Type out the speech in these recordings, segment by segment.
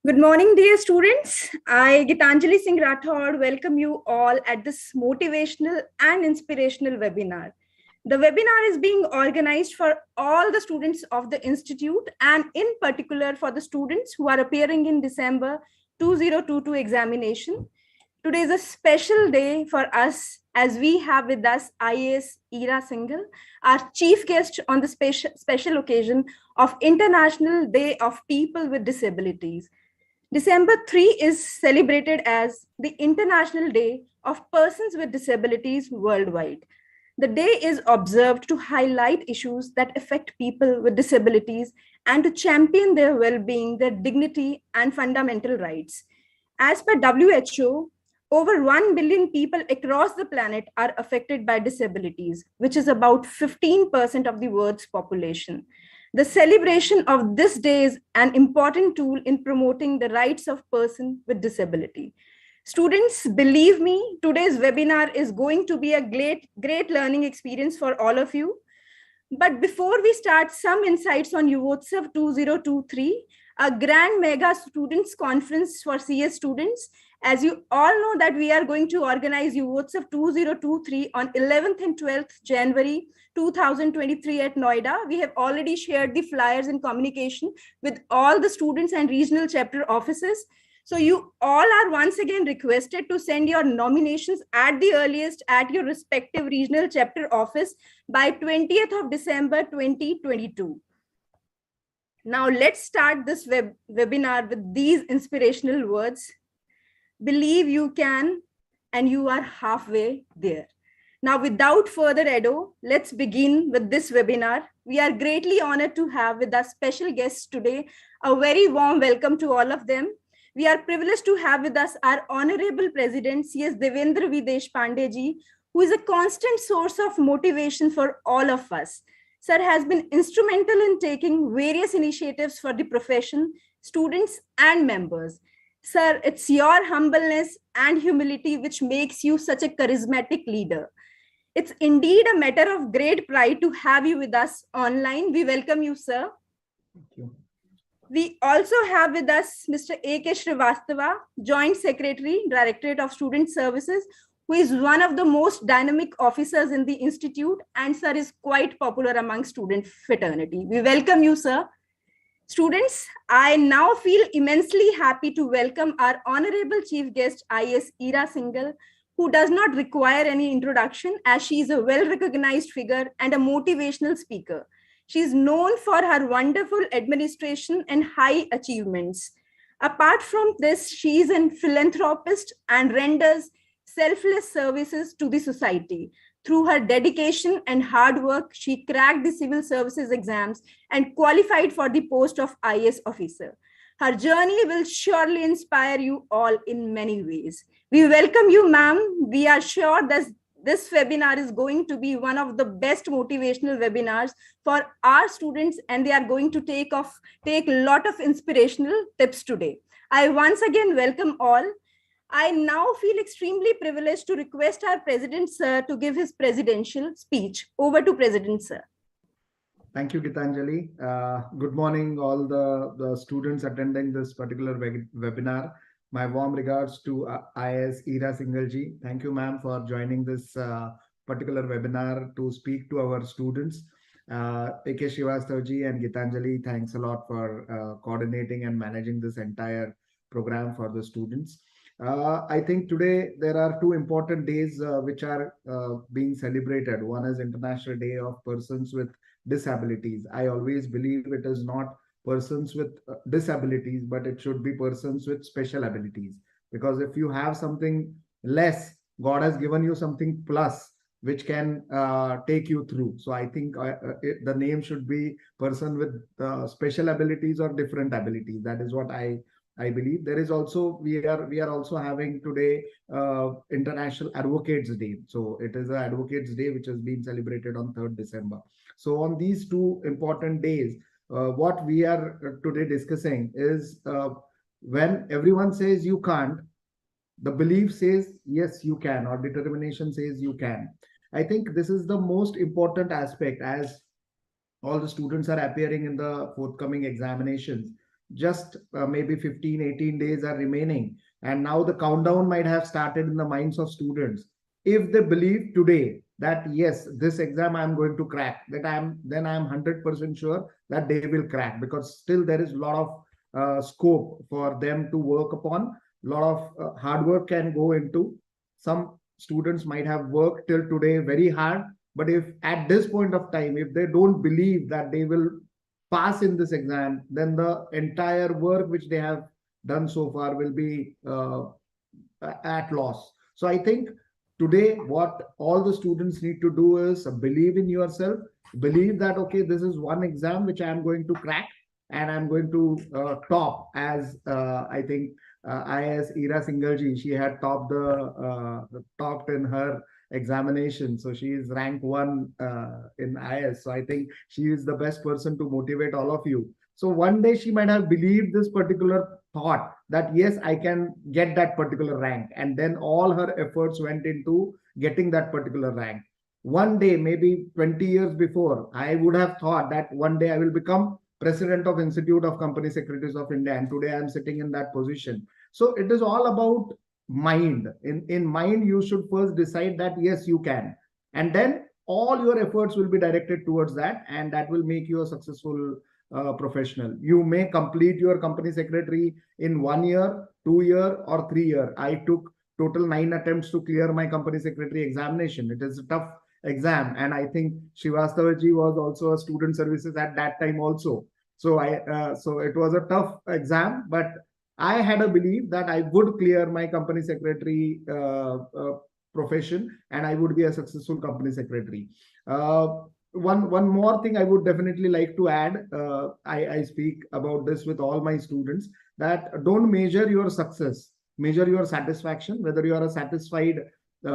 Good morning, dear students. I, Gitanjali Singh Rathod, welcome you all at this motivational and inspirational webinar. The webinar is being organized for all the students of the Institute and in particular for the students who are appearing in December 2022 examination. Today is a special day for us as we have with us IAS Ira Singhal, our chief guest on the special occasion of International Day of People with Disabilities. December 3 is celebrated as the International Day of Persons with Disabilities worldwide. The day is observed to highlight issues that affect people with disabilities and to champion their well being, their dignity, and fundamental rights. As per WHO, over 1 billion people across the planet are affected by disabilities, which is about 15% of the world's population. The celebration of this day is an important tool in promoting the rights of persons with disability. Students, believe me, today's webinar is going to be a great learning experience for all of you. But before we start, some insights on Yuvotsav 2023, a grand mega students conference for CS students. As you all know that we are going to organize Yuvotsav 2023 on 11th and 12th January 2023 at Noida. We have already shared the flyers and communication with all the students and regional chapter offices. So you all are once again requested to send your nominations at the earliest at your respective regional chapter office by 20th of December 2022. Now let's start this webinar with these inspirational words. Believe you can, and you are halfway there. Now, without further ado, let's begin with this webinar. We are greatly honored to have with us special guests today. A very warm welcome to all of them. We are privileged to have with us our Honorable President, C.S. Devendra V. Deshpande ji, who is a constant source of motivation for all of us. Sir has been instrumental in taking various initiatives for the profession, students, and members. Sir, it's your humbleness and humility which makes you such a charismatic leader. It's indeed a matter of great pride to have you with us online. We welcome you, sir. Thank you. We also have with us Mr. A.K. Srivastava, Joint Secretary, Directorate of Student Services, who is one of the most dynamic officers in the Institute, and sir is quite popular among student fraternity. We welcome you, sir. Students, I now feel immensely happy to welcome our Honorable Chief Guest, IS Ira Singhal, who does not require any introduction as she is a well-recognized figure and a motivational speaker. She is known for her wonderful administration and high achievements. Apart from this, she is a philanthropist and renders selfless services to the society. Through her dedication and hard work, she cracked the civil services exams and qualified for the post of IAS officer. Her journey will surely inspire you all in many ways. We welcome you, ma'am. We are sure that this webinar is going to be one of the best motivational webinars for our students, and they are going to take a lot of inspirational tips today. I once again welcome all. I now feel extremely privileged to request our President, sir, to give his presidential speech. Over to President, sir. Thank you, Gitanjali. Good morning, all the students attending this particular webinar. My warm regards to IS Ira Singhal. Thank you, ma'am, for joining this particular webinar to speak to our students. A.K. Srivastava and Gitanjali, thanks a lot for coordinating and managing this entire program for the students. I think today there are two important days which are being celebrated. One is International Day of Persons with Disabilities. I always believe it is not persons with disabilities, but it should be persons with special abilities. Because if you have something less, God has given you something plus, which can take you through. So I think the name should be person with special abilities or different abilities. That is what I believe. There is also we are also having today International Advocates Day. So it is an Advocates Day which has been celebrated on 3rd December. So on these two important days, what we are today discussing is when everyone says you can't, the belief says yes you can, or determination says you can. I think this is the most important aspect as all the students are appearing in the forthcoming examinations. just maybe 15, 18 days are remaining, and now the countdown might have started in the minds of students. If they believe today that yes, this exam I'm going to crack, that I'm 100% sure that they will crack, because still there is a lot of scope for them to work upon. A lot of hard work can go into. Some students might have worked till today very hard, but if at this point of time, if they don't believe that they will pass in this exam, then the entire work which they have done so far will be at loss. So I think today what all the students need to do is believe in yourself, believe that okay, this is one exam which I am going to crack, and I'm going to top, as I think IS Ira Singalji, she had topped in her examination, so she is rank one in IS. So I think she is the best person to motivate all of you. So one day she might have believed this particular thought that yes, I can get that particular rank, and then all her efforts went into getting that particular rank. One day, maybe 20 years before, I would have thought that one day I will become president of Institute of Company Secretaries of India, and today I'm sitting in that position. So it is all about mind. In mind, you should first decide that yes, you can, and then all your efforts will be directed towards that, and that will make you a successful professional. You may complete your company secretary in 1 year, 2 year, or 3 year. I took total 9 attempts to clear my company secretary examination. It is a tough exam, and I think Shivastavaji was also a student services at that time also. So it was a tough exam, but I had a belief that I would clear my company secretary profession, and I would be a successful company secretary. One more thing I would definitely like to add. I speak about this with all my students, that don't measure your success, measure your satisfaction, whether you are a satisfied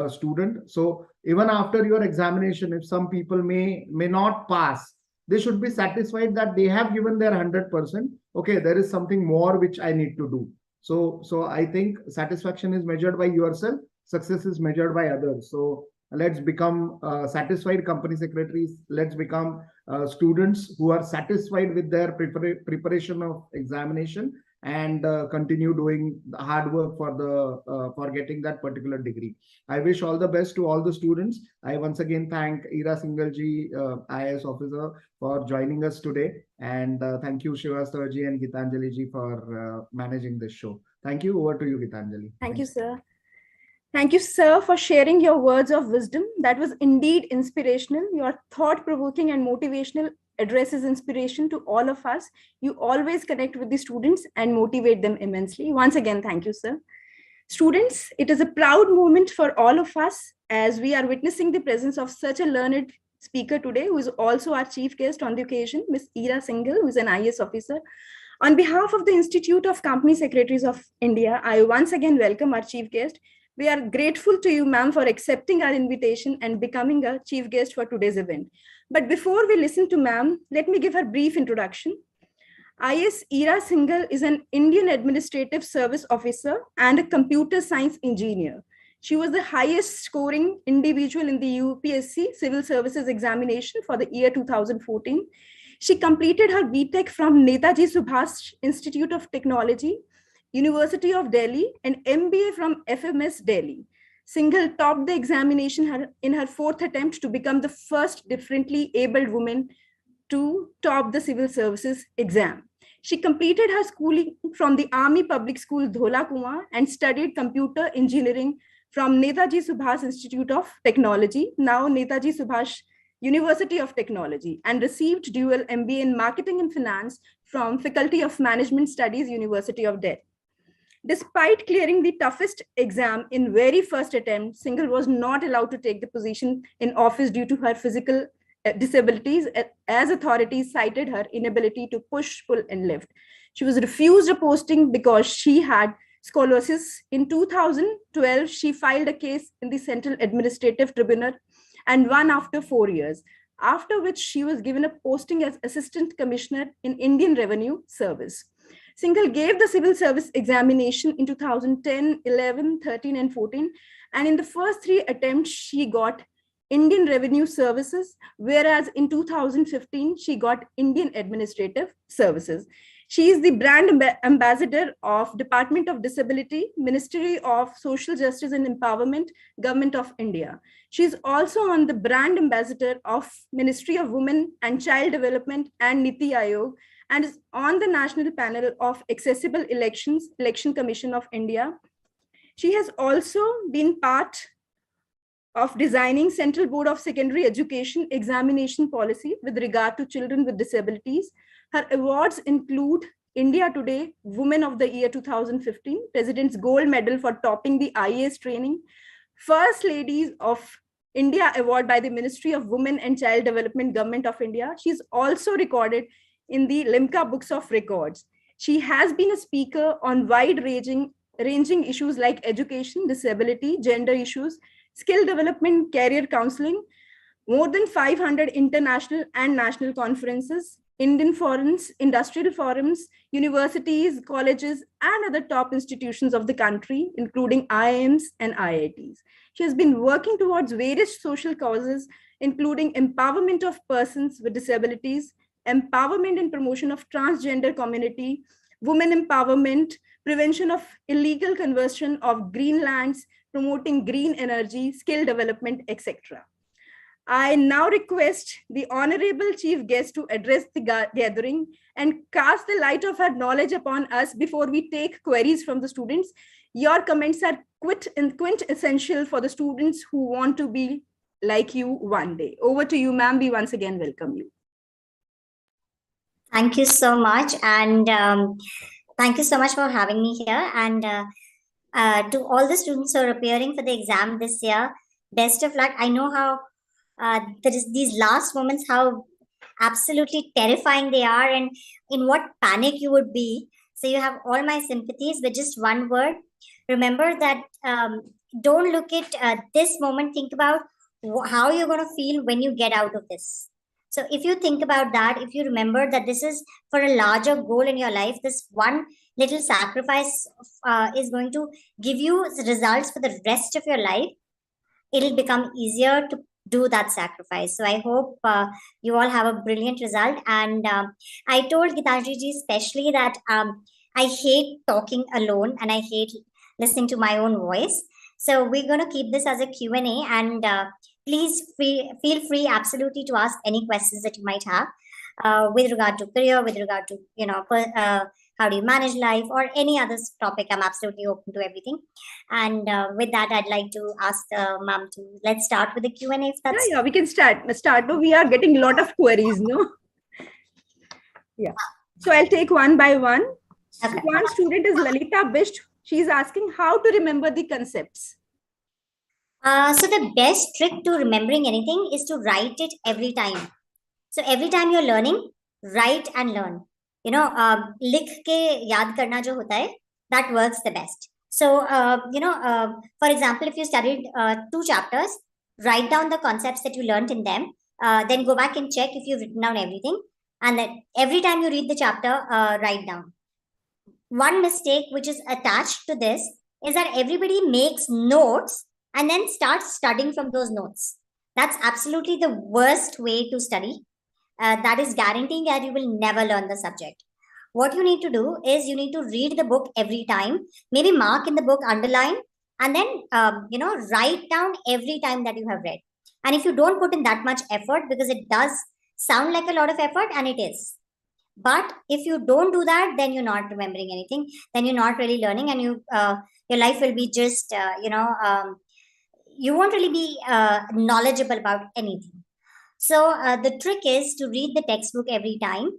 student. So even after your examination, if some people may not pass, they should be satisfied that they have given their 100%. Okay, there is something more which I need to do. So I think satisfaction is measured by yourself, success is measured by others. So let's become satisfied company secretaries. Let's become students who are satisfied with their preparation of examination, and continue doing the hard work for getting that particular degree. I wish all the best to all the students. I once again thank Ira Singalji, IAS officer, for joining us today, and thank you Shivastavaji and Gitanjali ji for managing this show. Thank you. Over to you, Gitanjali. Thank you, sir. Thank you, sir, for sharing your words of wisdom. That was indeed inspirational. Your thought-provoking and motivational address is inspiration to all of us. You always connect with the students and motivate them immensely. Once again, thank you, sir. Students, it is a proud moment for all of us as we are witnessing the presence of such a learned speaker today, who is also our chief guest on the occasion, Ms. Ira Singhal, who is an IAS officer. On behalf of the Institute of Company Secretaries of India, I once again welcome our chief guest. We are grateful to you, ma'am, for accepting our invitation and becoming a chief guest for today's event. But before we listen to ma'am, let me give her brief introduction. IS Ira Singhal is an Indian Administrative Service Officer and a computer science engineer. She was the highest scoring individual in the UPSC Civil Services examination for the year 2014. She completed her BTech from Netaji Subhash Institute of Technology, University of Delhi, and MBA from FMS Delhi. Singhal topped the examination in her fourth attempt to become the first differently abled woman to top the civil services exam. She completed her schooling from the Army Public School Dhola Kuan and studied computer engineering from Netaji Subhash Institute of Technology, now Netaji Subhash University of Technology, and received dual MBA in Marketing and Finance from Faculty of Management Studies, University of Delhi. Despite clearing the toughest exam in very first attempt, Singhal was not allowed to take the position in office due to her physical disabilities, as authorities cited her inability to push, pull, and lift. She was refused a posting because she had scoliosis. In 2012, she filed a case in the Central Administrative Tribunal and won after 4 years, after which she was given a posting as Assistant Commissioner in Indian Revenue Service. Singhal gave the civil service examination in 2010, 11, 13, and 14. And in the first 3 attempts, she got Indian Revenue Services, whereas in 2015, she got Indian Administrative Services. She is the brand ambassador of Department of Disability, Ministry of Social Justice and Empowerment, Government of India. She is also on the brand ambassador of Ministry of Women and Child Development and Niti Aayog, and is on the national panel of Accessible Elections, Election Commission of India. She has also been part of designing Central Board of Secondary Education examination policy with regard to children with disabilities. Her awards include India Today Women of the Year 2015, President's Gold Medal for topping the IAS training, First Ladies of India Award by the Ministry of Women and Child Development, Government of India. She's also recorded in the Limca Books of Records. She has been a speaker on wide-ranging issues like education, disability, gender issues, skill development, career counseling, more than 500 international and national conferences, Indian forums, industrial forums, universities, colleges, and other top institutions of the country, including IIMs and IITs. She has been working towards various social causes, including empowerment of persons with disabilities, empowerment and promotion of transgender community, women empowerment, prevention of illegal conversion of green lands, promoting green energy, skill development, etc. I now request the Honorable Chief Guest to address the gathering and cast the light of her knowledge upon us before we take queries from the students. Your comments are quintessential for the students who want to be like you one day. Over to you, ma'am. We once again welcome you. Thank you so much. And thank you so much for having me here. And to all the students who are appearing for the exam this year, best of luck. I know how there is these last moments, how absolutely terrifying they are, and in what panic you would be. So you have all my sympathies with just one word. Remember that don't look at this moment. Think about how you're going to feel when you get out of this. So if you think about that, if you remember that this is for a larger goal in your life, this one little sacrifice is going to give you results for the rest of your life, it'll become easier to do that sacrifice. So I hope you all have a brilliant result. And I told Gitanjali ji especially that I hate talking alone and I hate listening to my own voice. So we're going to keep this as a Q&A, and please feel free absolutely to ask any questions that you might have with regard to career, with regard to, how do you manage life, or any other topic. I'm absolutely open to everything. And with that, I'd like to ask ma'am to let's start with the Q&A. If that's we can start. No, we are getting a lot of queries, no? Yeah. So I'll take one by one. Okay. One student is Lalita Bisht. She's asking how to remember the concepts. So the best trick to remembering anything is to write it every time. So every time you're learning, write and learn. लिख के याद करना जो होता है, that works the best. So, for example, if you studied 2 chapters, write down the concepts that you learned in them, then go back and check if you've written down everything. And then every time you read the chapter, write down. One mistake which is attached to this is that everybody makes notes and then starts studying from those notes. That's absolutely the worst way to study. That is guaranteeing that you will never learn the subject. What you need to do is you need to read the book every time, maybe mark in the book, underline, and then, write down every time that you have read. And if you don't put in that much effort, because it does sound like a lot of effort, and it is. But if you don't do that, then you're not remembering anything. Then you're not really learning, and your life will be just, you won't really be knowledgeable about anything. So the trick is to read the textbook every time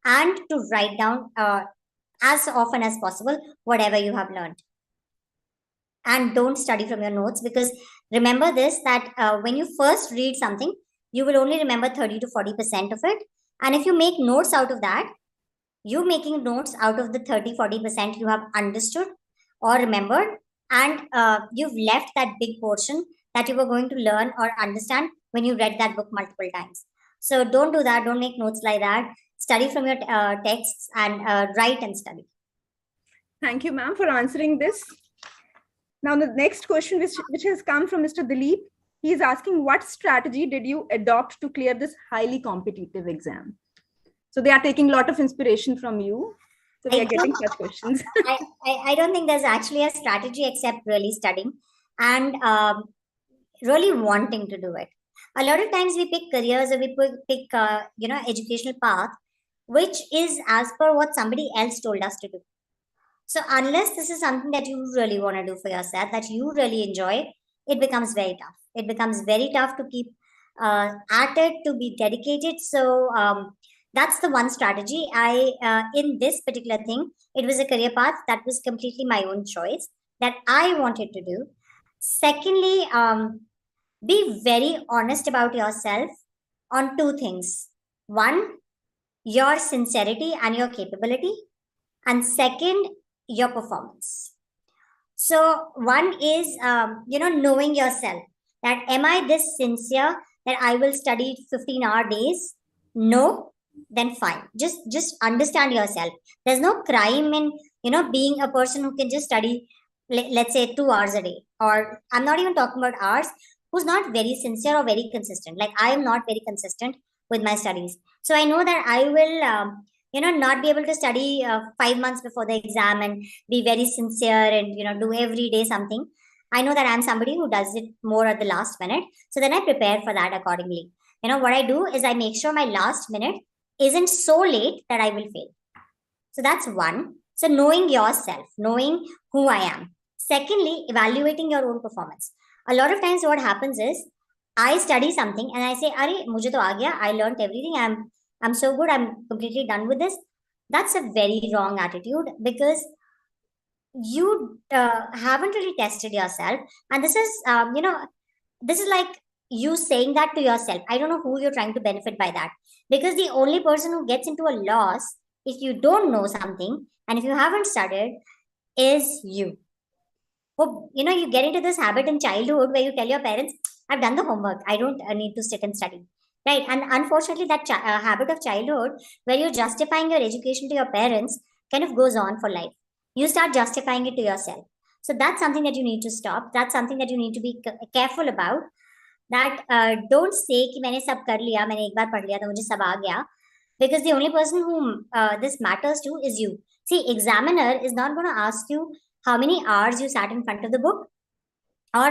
and to write down as often as possible whatever you have learned. And don't study from your notes, because remember this, that when you first read something, you will only remember 30 to 40% of it. And if you make notes out of that, you're making notes out of the 30-40% you have understood or remembered, and you've left that big portion that you were going to learn or understand when you read that book multiple times. So don't do that. Don't make notes like that. Study from your texts and write and study. Thank you, ma'am, for answering this. Now, the next question, which has come from Mr. Dilip, he is asking, what strategy did you adopt to clear this highly competitive exam? So they are taking a lot of inspiration from you. So we I are getting such questions. I don't think there's actually a strategy except really studying and really wanting to do it. A lot of times we pick careers or we pick educational path which is as per what somebody else told us to do. So unless this is something that you really want to do for yourself, that you really enjoy, it becomes very tough. It becomes very tough to keep at it, to be dedicated. So that's the one strategy. In this particular thing, it was a career path that was completely my own choice that I wanted to do. Secondly, be very honest about yourself on two things. One, your sincerity and your capability, and second, your performance. So one is knowing yourself, that am I this sincere that I will study 15-hour days? No, then fine, just understand yourself. There's no crime in being a person who can just study, let's say, 2 hours a day, or I'm not even talking about hours, who's not very sincere or very consistent. Like I am not very consistent with my studies, so I know that I will not be able to study 5 months before the exam and be very sincere and do every day something. I know that I'm somebody who does it more at the last minute, so then I prepare for that accordingly. What I do is I make sure my last minute isn't so late that I will fail. So that's one. So knowing yourself, knowing who I am. Secondly, evaluating your own performance. A lot of times what happens is I study something and I say, "Are mujhe to aa gaya, I learned everything, I'm so good, I'm completely done with this." That's a very wrong attitude, because you haven't really tested yourself. And this is this is like you saying that to yourself. I don't know who you're trying to benefit by that, because the only person who gets into a loss if you don't know something and if you haven't studied is you. Well, you get into this habit in childhood where you tell your parents, "I've done the homework, I don't need to sit and study." Right? And unfortunately, that habit of childhood where you're justifying your education to your parents kind of goes on for life. You start justifying it to yourself. So that's something that you need to stop. That's something that you need to be careful about. That don't say कि मैंने सब कर लिया, मैंने एक बार पढ़ लिया तो मुझे सब आ गया, because the only person whom this matters to is you. See, examiner is not going to ask you how many hours you sat in front of the book, or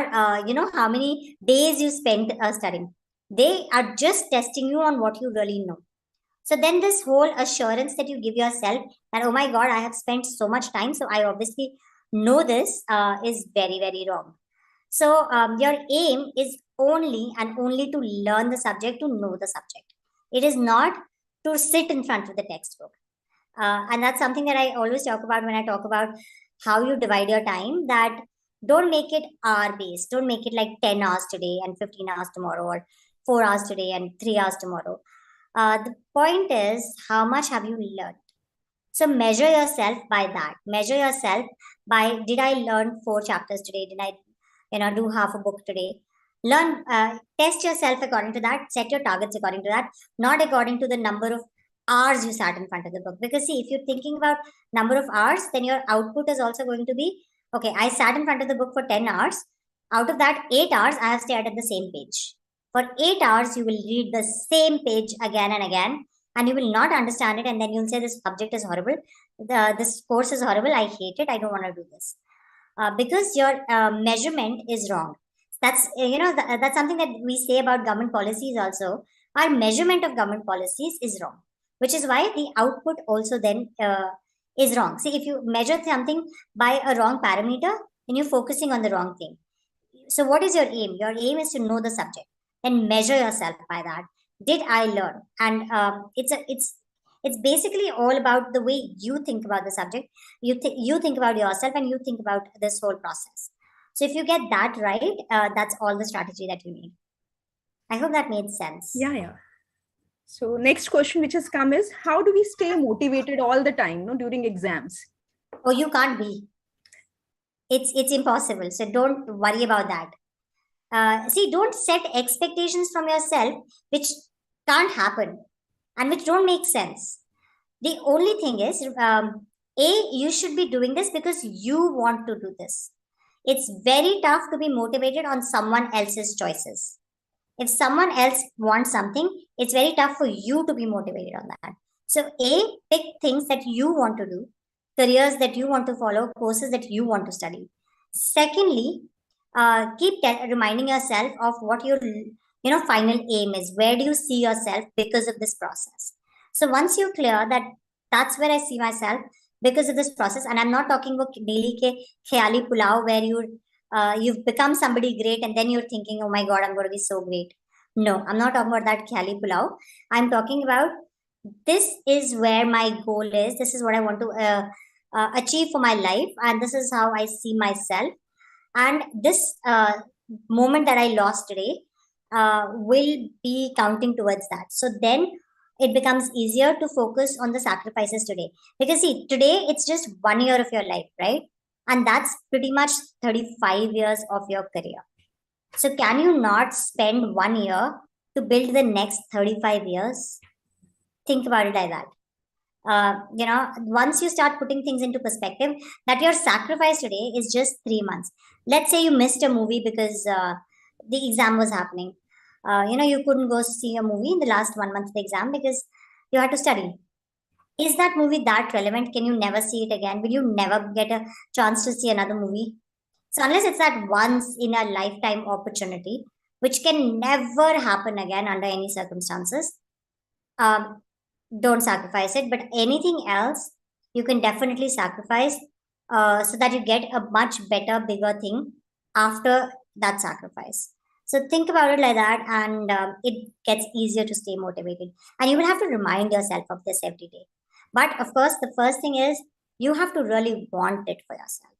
how many days you spent studying. They are just testing you on what you really know. So then this whole assurance that you give yourself that, "Oh my god, I have spent so much time, so I obviously know this," is very, very wrong. So your aim is only and only to learn the subject, to know the subject. It is not to sit in front of the textbook. And that's something that I always talk about when I talk about how you divide your time. That don't make it hour based. Don't make it like 10 hours today and 15 hours tomorrow, or 4 hours today and 3 hours tomorrow. The point is, how much have you learned? So measure yourself by that. Measure yourself by, did I learn 4 chapters today? Did I do half a book today? Learn, test yourself according to that. Set your targets according to that, not according to the number of hours you sat in front of the book. Because see, if you're thinking about number of hours, then your output is also going to be, okay, I sat in front of the book for 10 hours. Out of that, 8 hours, I have stared at the same page. For 8 hours, you will read the same page again and again, and you will not understand it. And then you'll say, "This subject is horrible. This course is horrible. I hate it. I don't want to do this." Because your measurement is wrong. That's that's something that we say about government policies also. Our measurement of government policies is wrong, which is why the output also then is wrong. See, if you measure something by a wrong parameter, then you're focusing on the wrong thing. So what is your aim? Your aim is to know the subject and measure yourself by that. Did I learn? And it's basically all about the way you think about the subject. You think about yourself, and you think about this whole process. So if you get that right, that's all the strategy that you need. I hope that made sense. Yeah. So next question which has come is, how do we stay motivated all the time, during exams? Oh, you can't be. It's impossible. So don't worry about that. See, don't set expectations from yourself which can't happen and which don't make sense. The only thing is, you should be doing this because you want to do this. It's very tough to be motivated on someone else's choices. If someone else wants something, it's very tough for you to be motivated on that. So pick things that you want to do, careers that you want to follow, courses that you want to study. Secondly, keep reminding yourself of what your final aim is. Where do you see yourself because of this process? So once you clear that, that's where I see myself because of this process. And I'm not talking about daily ke khayali pulao where you've become somebody great and then you're thinking, oh my god, I'm going to be so great. No, I'm not talking about that khayali pulao. I'm talking about this is where my goal is. This is what I want to achieve for my life, and this is how I see myself. And this moment that I lost today will be counting towards that. So then it becomes easier to focus on the sacrifices today, because see, today it's just 1 year of your life, right? And that's pretty much 35 years of your career. So can you not spend 1 year to build the next 35 years? Think about it like that. Once you start putting things into perspective, that your sacrifice today is just 3 months. Let's say you missed a movie because the exam was happening. You couldn't go see a movie in the last 1 month of the exam because you had to study. Is that movie that relevant? Can you never see it again? Will you never get a chance to see another movie? So unless it's that once in a lifetime opportunity, which can never happen again under any circumstances, um, don't sacrifice it. But anything else, you can definitely sacrifice so that you get a much better, bigger thing after that sacrifice. So think about it like that, and it gets easier to stay motivated. And you will have to remind yourself of this every day. But of course, the first thing is you have to really want it for yourself.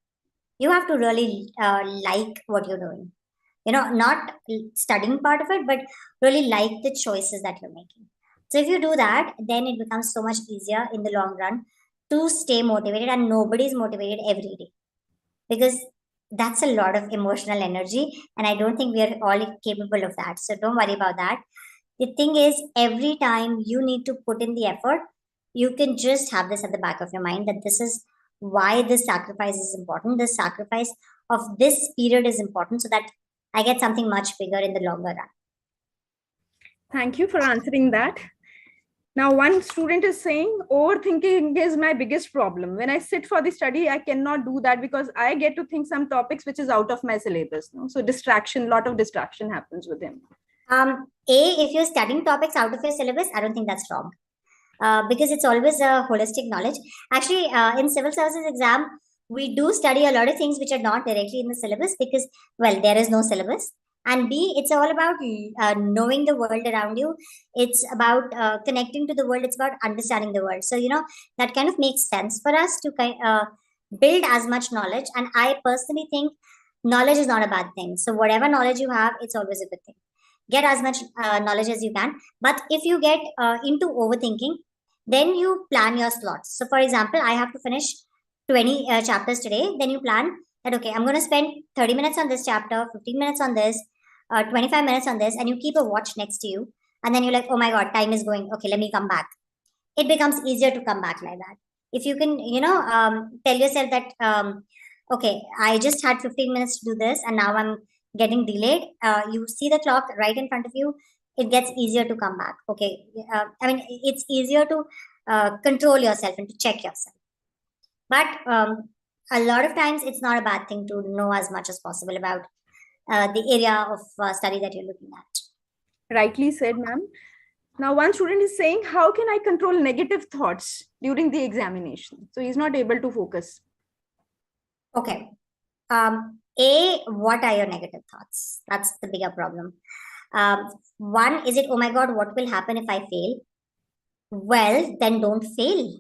You have to really like what you're doing. Not studying part of it, but really like the choices that you're making. So if you do that, then it becomes so much easier in the long run to stay motivated, and nobody's motivated every day because that's a lot of emotional energy, and I don't think we are all capable of that. So don't worry about that. The thing is, every time you need to put in the effort, you can just have this at the back of your mind that this is why this sacrifice is important. The sacrifice of this period is important so that I get something much bigger in the longer run. Thank you for answering that. Now, one student is saying, overthinking is my biggest problem. When I sit for the study, I cannot do that because I get to think some topics which is out of my syllabus. No? So distraction, lot of distraction happens with him. If you're studying topics out of your syllabus, I don't think that's wrong. Because it's always a holistic knowledge. Actually, in civil services exam, we do study a lot of things which are not directly in the syllabus because, well, there is no syllabus. And B, it's all about knowing the world around you. It's about connecting to the world. It's about understanding the world. So, that kind of makes sense for us to build as much knowledge. And I personally think knowledge is not a bad thing. So whatever knowledge you have, it's always a good thing. Get as much knowledge as you can. But if you get into overthinking, then you plan your slots. So for example, I have to finish 20 chapters today. Then you plan that, okay, I'm going to spend 30 minutes on this chapter, 15 minutes on this, 25 minutes on this, and you keep a watch next to you. And then you're like, oh my God, time is going. Okay, let me come back. It becomes easier to come back like that. If you can, tell yourself that, okay, I just had 15 minutes to do this and now I'm getting delayed. You see the clock right in front of you. It gets easier to come back. Okay. It's easier to control yourself and to check yourself. But a lot of times it's not a bad thing to know as much as possible about the area of study that you're looking at. Rightly said, ma'am. Now, one student is saying, how can I control negative thoughts during the examination? So he's not able to focus. Okay. What are your negative thoughts? That's the bigger problem. One, is it, oh my God, what will happen if I fail? Well, then don't fail.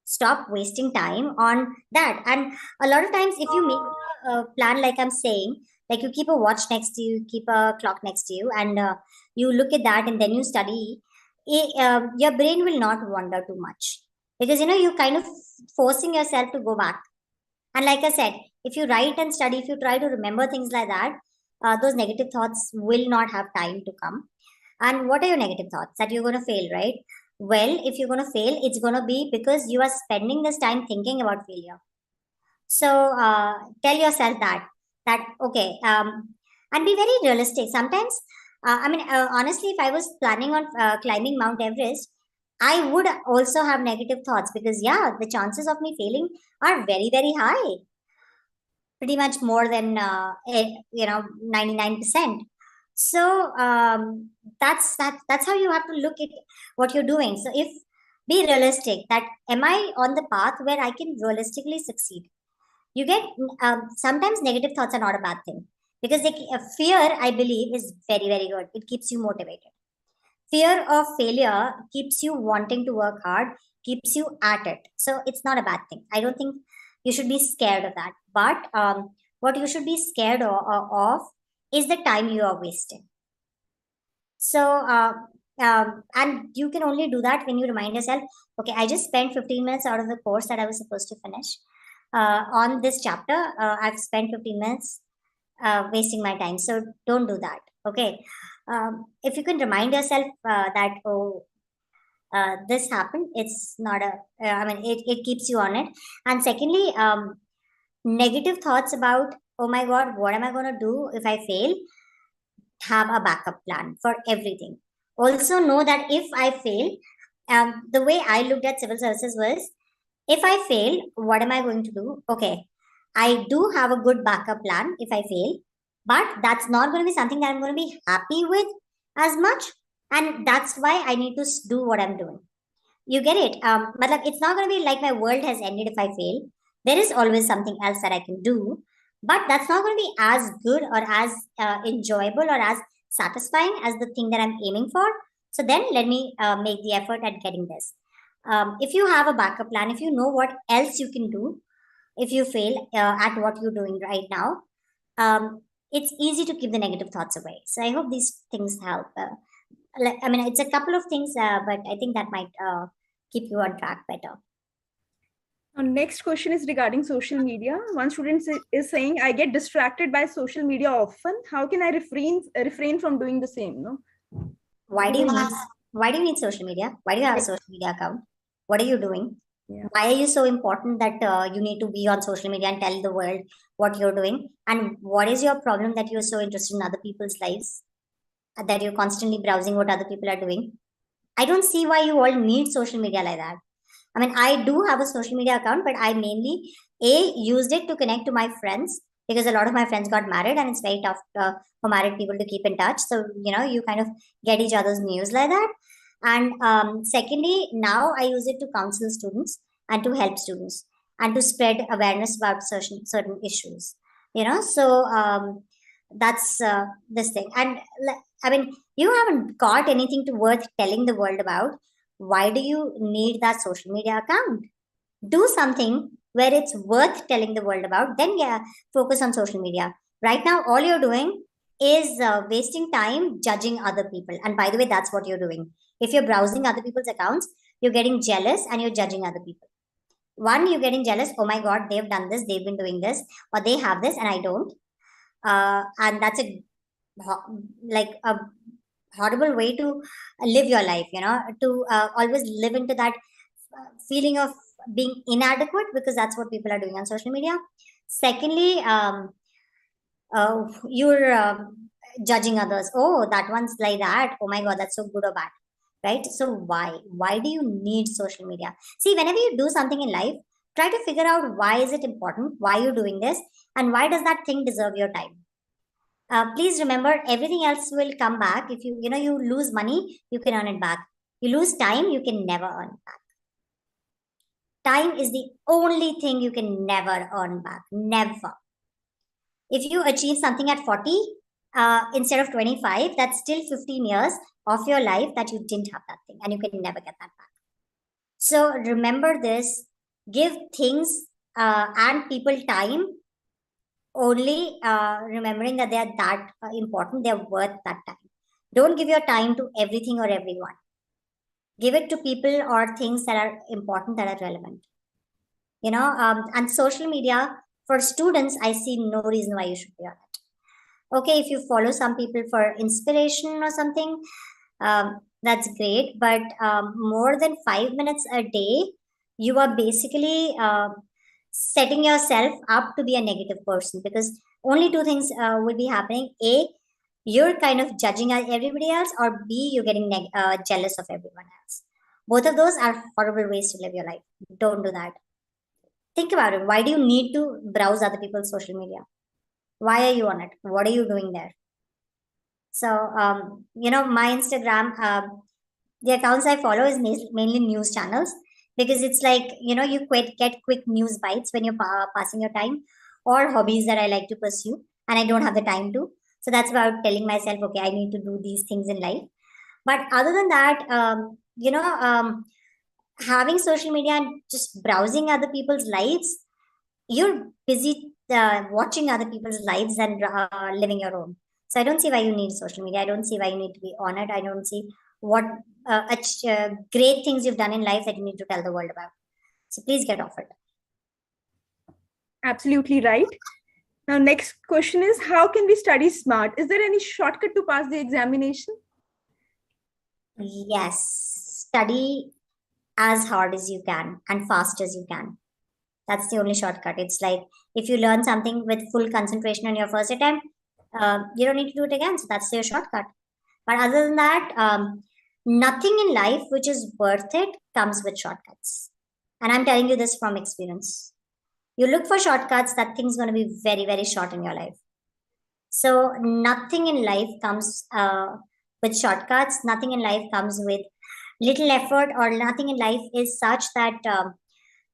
Stop wasting time on that. And a lot of times, if you make a plan, like I'm saying, like you keep a watch next to you, keep a clock next to you, and you look at that and then you study, your brain will not wander too much because, you're kind of forcing yourself to go back. And like I said, if you write and study, if you try to remember things like that, those negative thoughts will not have time to come. And what are your negative thoughts? That you're going to fail, right? Well, if you're going to fail, it's going to be because you are spending this time thinking about failure. So tell yourself that okay, and be very realistic. Sometimes, honestly, if I was planning on climbing Mount Everest, I would also have negative thoughts, because yeah, the chances of me failing are very, very high, pretty much more than 99%. So that's how you have to look at what you're doing. So if be realistic, that am I on the path where I can realistically succeed? You get sometimes negative thoughts are not a bad thing, because fear, I believe, is very, very good. It keeps you motivated. Fear of failure keeps you wanting to work hard, keeps you at it. So it's not a bad thing. I don't think you should be scared of that. But what you should be scared of is the time you are wasting. So, and you can only do that when you remind yourself, okay, I just spent 15 minutes out of the course that I was supposed to finish. On this chapter, I've spent 15 minutes wasting my time. So don't do that. Okay. If you can remind yourself that, oh, this happened, it's not I mean, it keeps you on it. And secondly, negative thoughts about, oh my God, what am I going to do if I fail? Have a backup plan for everything. Also, know that if I fail, the way I looked at civil services was, if I fail, what am I going to do? Okay, I do have a good backup plan if I fail, but that's not going to be something that I'm going to be happy with as much. And that's why I need to do what I'm doing. You get it? But like, it's not going to be like my world has ended if I fail. There is always something else that I can do, but that's not going to be as good or as enjoyable or as satisfying as the thing that I'm aiming for. So then let me make the effort at getting this. If you have a backup plan, if you know what else you can do if you fail at what you're doing right now, it's easy to keep the negative thoughts away. So I hope these things help. I mean, it's a couple of things, but I think that might keep you on track better. Our next question is regarding social media. One student is saying, I get distracted by social media often. How can I refrain from doing the same? No? Why do you need social media? Why do you have a social media account? What are you doing? Yeah. Why are you so important that you need to be on social media and tell the world what you're doing? And what is your problem that you're so interested in other people's lives, that you're constantly browsing what other people are doing? I don't see why you all need social media like that. I mean, I do have a social media account, but I mainly used it to connect to my friends, because a lot of my friends got married, and it's very tough for married people to keep in touch. So you kind of get each other's news like that. And secondly, now I use it to counsel students and to help students and to spread awareness about certain issues. So that's this thing. And I mean, you haven't got anything to worth telling the world about. Why do you need that social media account? Do something where it's worth telling the world about, then yeah, focus on social media. Right now, all you're doing is wasting time judging other people. And by the way, that's what you're doing. If you're browsing other people's accounts, you're getting jealous and you're judging other people. One, you're getting jealous, oh my God, they've done this, they've been doing this, or they have this and I don't. And that's like a horrible way to live your life, to always live into that feeling of being inadequate, because that's what people are doing on social media. Secondly, you're judging others. Oh, that one's like that. Oh my God, that's so good or bad. Right? So why do you need social media? See, whenever you do something in life, try to figure out why is it important, why you're doing this, and why does that thing deserve your time. Please remember, everything else will come back. If you lose money, you can earn it back. You lose time, you can never earn it back. Time is the only thing you can never earn back. Never. If you achieve something at 40 instead of 25, that's still 15 years of your life that you didn't have that thing, and you can never get that back. So remember this: give things and people time, only remembering that they are that important, they're worth that time. Don't give your time to everything or everyone. Give it to people or things that are important, that are relevant. And social media for students, I see no reason why you should be on it. Okay, if you follow some people for inspiration or something, that's great. But more than 5 minutes a day, you are basically setting yourself up to be a negative person, because only two things will be happening. A, you're kind of judging everybody else, or B, you're getting jealous of everyone else. Both of those are horrible ways to live your life. Don't do that. Think about it. Why do you need to browse other people's social media? Why are you on it? What are you doing there? So, my Instagram, the accounts I follow is mainly news channels, because it's like, you get quick news bites when you're passing your time, or hobbies that I like to pursue and I don't have the time to. So that's about telling myself, okay, I need to do these things in life. But other than that, having social media and just browsing other people's lives, you're busy watching other people's lives and living your own. So I don't see why you need social media. I don't see why you need to be on it. I don't see what great things you've done in life that you need to tell the world about. So please get off it. Absolutely right. Now, next question is, how can we study smart? Is there any shortcut to pass the examination? Yes, study as hard as you can and fast as you can. That's the only shortcut. It's like, if you learn something with full concentration on your first attempt, you don't need to do it again. So that's your shortcut. But other than that, nothing in life which is worth it comes with shortcuts. And I'm telling you this from experience. You look for shortcuts, that thing's going to be very, very short in your life. So nothing in life comes with shortcuts. Nothing in life comes with little effort, or nothing in life is such that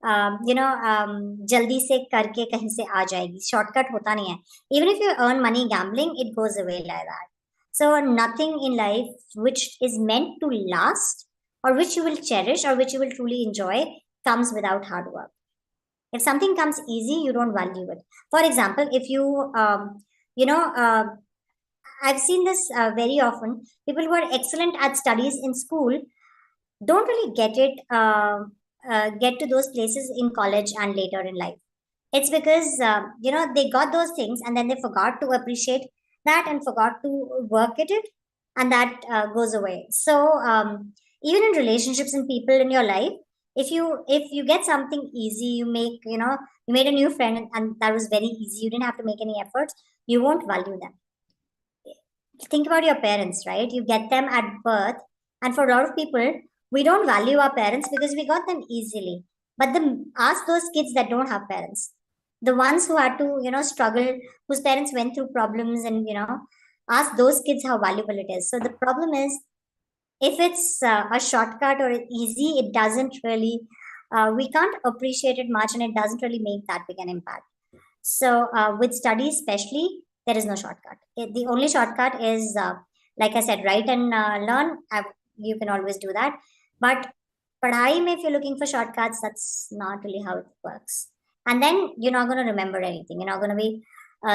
जल्दी से करके कहीं से आ जाएगी. Shortcut होता नहीं है. Even if you earn money gambling, it goes away like that. So nothing in life which is meant to last, or which you will cherish, or which you will truly enjoy, comes without hard work. If something comes easy, you don't value it. For example, if you I've seen this very often. People who are excellent at studies in school don't really get to those places in college and later in life. It's because they got those things and then they forgot to appreciate that and forgot to work at it, and that goes away. So even in relationships and people in your life, if you get something easy, you made a new friend and that was very easy, you didn't have to make any efforts, you won't value them. Think about your parents, right? You get them at birth, and for a lot of people, we don't value our parents because we got them easily. But ask those kids that don't have parents, the ones who had to, struggle, whose parents went through problems, and ask those kids how valuable it is. So the problem is, if it's a shortcut or easy, it doesn't really, we can't appreciate it much, and it doesn't really make that big an impact. So with studies especially, there is no shortcut. The only shortcut is, like I said, write and learn. You can always do that. But padhai mein, if you're looking for shortcuts, that's not really how it works. And then you're not going to remember anything. You're not going to be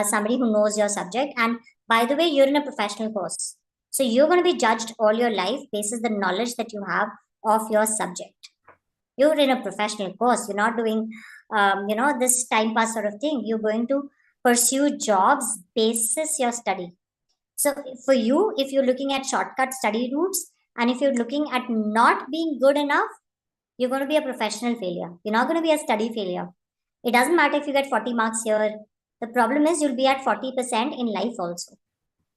somebody who knows your subject. And by the way, you're in a professional course. So you're going to be judged all your life based on the knowledge that you have of your subject. You're in a professional course. You're not doing, this time pass sort of thing. You're going to pursue jobs basis your study. So for you, if you're looking at shortcut study routes, and if you're looking at not being good enough, you're going to be a professional failure. You're not going to be a study failure. It doesn't matter if you get 40 marks here. The problem is you'll be at 40% in life also.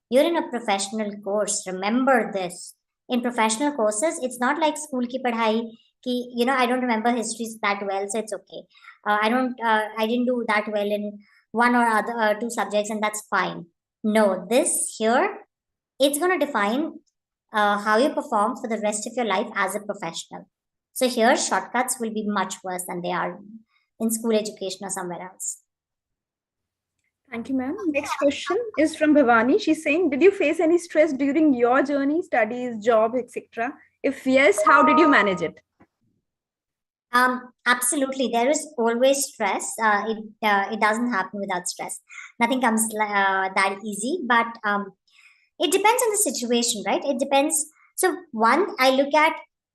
You're in a professional course. Remember this. In professional courses, it's not like school ki padhai ki, I don't remember histories that well, so it's okay. I didn't do that well in one or other two subjects, and that's fine. No, this here, it's going to define how you perform for the rest of your life as a professional. So here, shortcuts will be much worse than they are in school education or somewhere else. Thank you, ma'am. Next question is from Bhavani. She's saying, did you face any stress during your journey, studies, job, etc.? If yes, how did you manage it? Absolutely. There is always stress. It doesn't happen without stress. Nothing comes that easy, but it depends on the situation, right? It depends. So one, I look at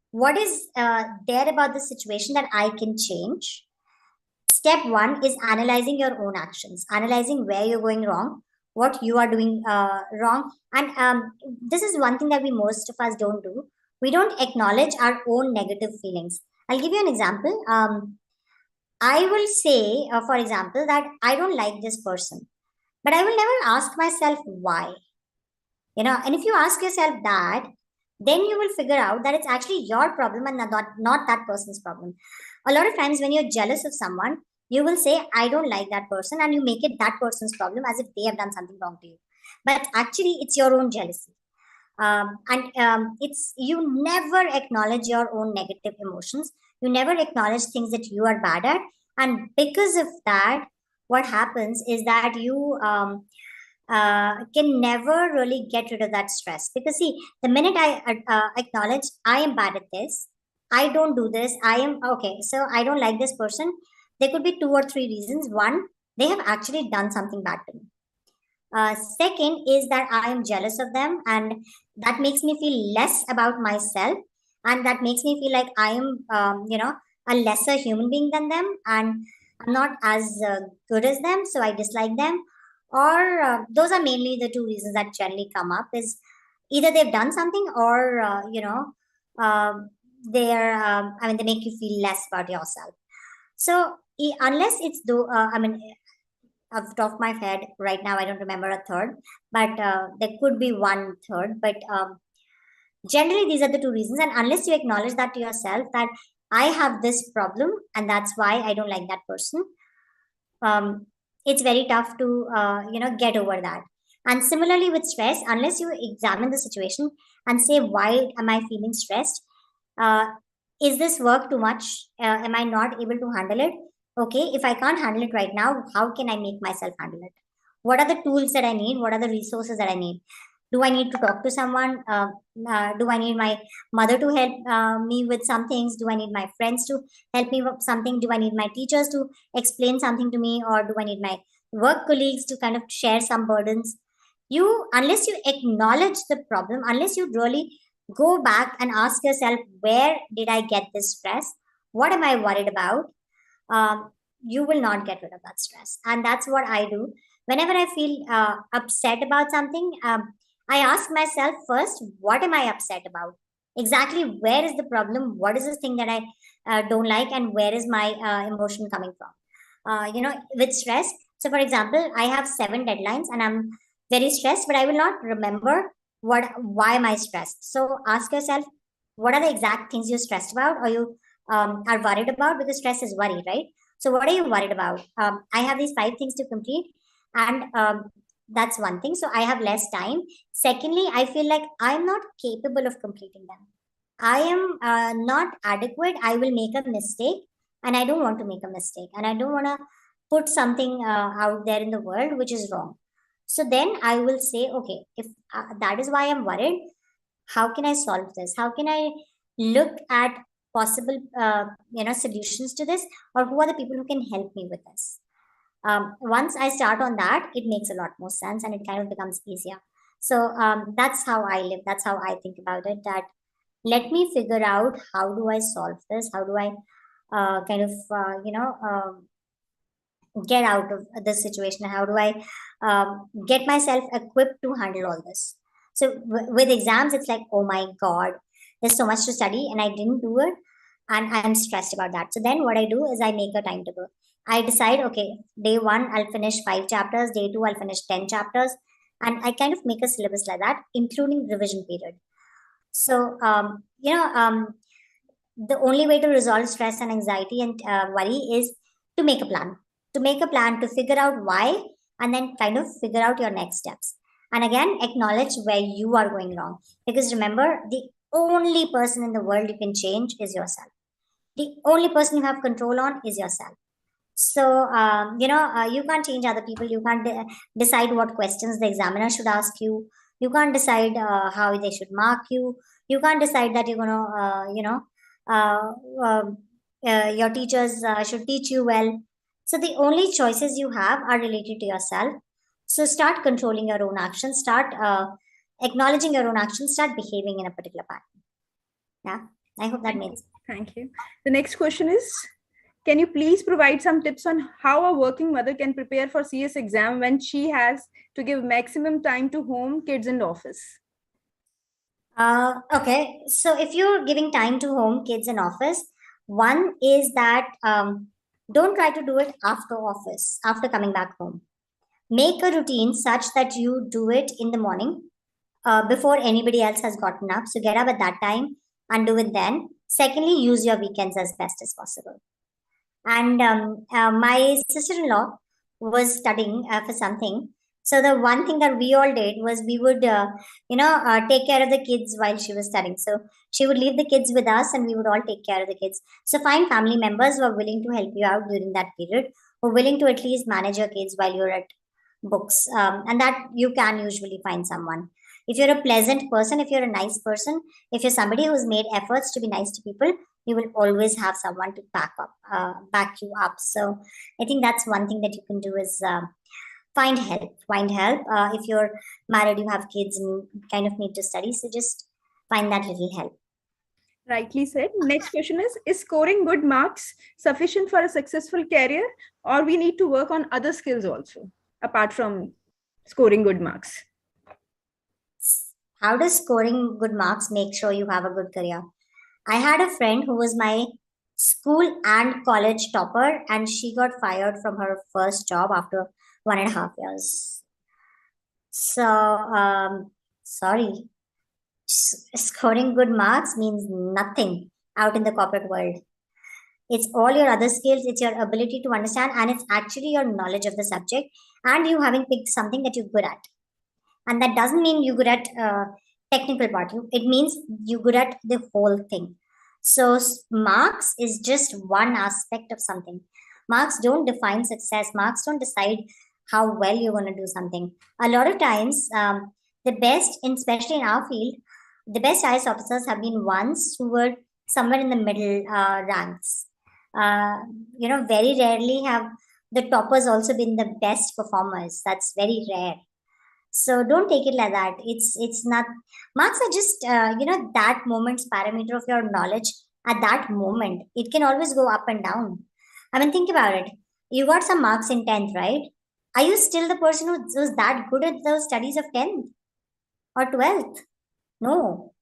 what is there about the situation that I can change. Step one is analyzing your own actions, analyzing where you're going wrong, what you are doing wrong. And this is one thing that most of us don't do. We don't acknowledge our own negative feelings. I'll give you an example. I will say, for example, that I don't like this person, but I will never ask myself why. And if you ask yourself that, then you will figure out that it's actually your problem and not that person's problem. A lot of times when you're jealous of someone, you will say, I don't like that person, and you make it that person's problem as if they have done something wrong to you. But actually, it's your own jealousy. And it's you never acknowledge your own negative emotions. You never acknowledge things that you are bad at, and because of that, what happens is that you can never really get rid of that stress. Because see, the minute I acknowledge I am bad at this, I don't do this, I am okay, so I don't like this person, there could be two or three reasons. One, they have actually done something bad to me. Second is that I am jealous of them, and that makes me feel less about myself, and that makes me feel like I am, a lesser human being than them, and I'm not as good as them, so I dislike them. Or those are mainly the two reasons that generally come up: is either they've done something, or uh, they're, I mean, they make you feel less about yourself. So unless it's though, I mean, off the top of my head right now, I don't remember a third, but there could be one third. But generally, these are the two reasons. And unless you acknowledge that to yourself, that I have this problem and that's why I don't like that person, um, it's very tough to get over that. And similarly with stress, unless you examine the situation and say, why am I feeling stressed? Uh, is this work too much? Am I not able to handle it? Okay, if I can't handle it right now, how can I make myself handle it? What are the tools that I need? What are the resources that I need? Do I need to talk to someone? Do I need my mother to help me with some things? Do I need my friends to help me with something? Do I need my teachers to explain something to me? Or do I need my work colleagues to kind of share some burdens? You, unless you acknowledge the problem, unless you really go back and ask yourself, where did I get this stress? What am I worried about? You will not get rid of that stress. And that's what I do. Whenever I feel upset about something, I ask myself first, what am I upset about? Exactly, where is the problem? What is this thing that I don't like? And where is my emotion coming from? With stress. So, for example, I have 7 deadlines and I'm very stressed, but I will not remember why am I stressed. So, ask yourself, what are the exact things you're stressed about, or you are worried about? Because stress is worry, right? So, what are you worried about? I have these 5 things to complete, and that's one thing. So, I have less time. Secondly, I feel like I'm not capable of completing them. I am not adequate. I will make a mistake, and I don't want to make a mistake, and I don't want to put something out there in the world which is wrong. So then I will say, okay, if that is why I'm worried, how can I solve this? How can I look at possible solutions to this, or who are the people who can help me with this? Once I start on that, it makes a lot more sense and it kind of becomes easier. So that's how I live. That's how I think about it. That let me figure out, how do I solve this? How do I kind of get out of this situation? How do I get myself equipped to handle all this? So with exams, it's like, oh my god, there's so much to study and I didn't do it, and I'm stressed about that. So then what I do is I make a timetable. I decide, okay, day one I'll finish 5 chapters, day two I'll finish 10 chapters, and I kind of make a syllabus like that, including revision period. So the only way to resolve stress and anxiety and worry is to make a plan. To make a plan, to figure out why, and then kind of figure out your next steps. And again, acknowledge where you are going wrong. Because remember, the only person in the world you can change is yourself. The only person you have control on is yourself. So, you can't change other people. You can't decide what questions the examiner should ask you. You can't decide how they should mark you. You can't decide that you're going to, uh, um, your teachers should teach you well. So, the only choices you have are related to yourself. So, start controlling your own actions, start acknowledging your own actions, start behaving in a particular pattern. Yeah, I hope that makes sense. Thank you. The next question is, can you please provide some tips on how a working mother can prepare for CS exam when she has to give maximum time to home, kids, and office? Okay, so if you're giving time to home, kids, and office, one is that don't try to do it after office, after coming back home. Make a routine such that you do it in the morning, before anybody else has gotten up. So get up at that time and do it then. Secondly, use your weekends as best as possible. And my sister-in-law was studying for something. So the one thing that we all did was we would, take care of the kids while she was studying. So she would leave the kids with us, and we would all take care of the kids. So find family members who are willing to help you out during that period, who are willing to at least manage your kids while you're at books, and that you can usually find someone. If you're a pleasant person, if you're a nice person, if you're somebody who's made efforts to be nice to people, you will always have someone to back you up. So I think that's one thing that you can do is find help. If you're married, you have kids, and you kind of need to study, so just find that little help. Rightly said. Next question is scoring good marks sufficient for a successful career, or we need to work on other skills also apart from scoring good marks? How does scoring good marks make sure you have a good career? I had a friend who was my school and college topper, and she got fired from her first job after 1.5 years. So, sorry, scoring good marks means nothing out in the corporate world. It's all your other skills, it's your ability to understand, and it's actually your knowledge of the subject, and you having picked something that you're good at. And that doesn't mean you're good at technical part. It means you're good at the whole thing. So marks is just one aspect of something. Marks don't define success. Marks don't decide how well you're going to do something. A lot of times, the best, especially in our field, the best IS officers have been ones who were somewhere in the middle ranks. Very rarely have the toppers also been the best performers. That's very rare. So don't take it like that. It's not, marks are just that moment's parameter of your knowledge at that moment. It can always go up and down. I mean, think about it. You got some marks in 10th, right? Are you still the person who's that good at those studies of 10th or 12th? No.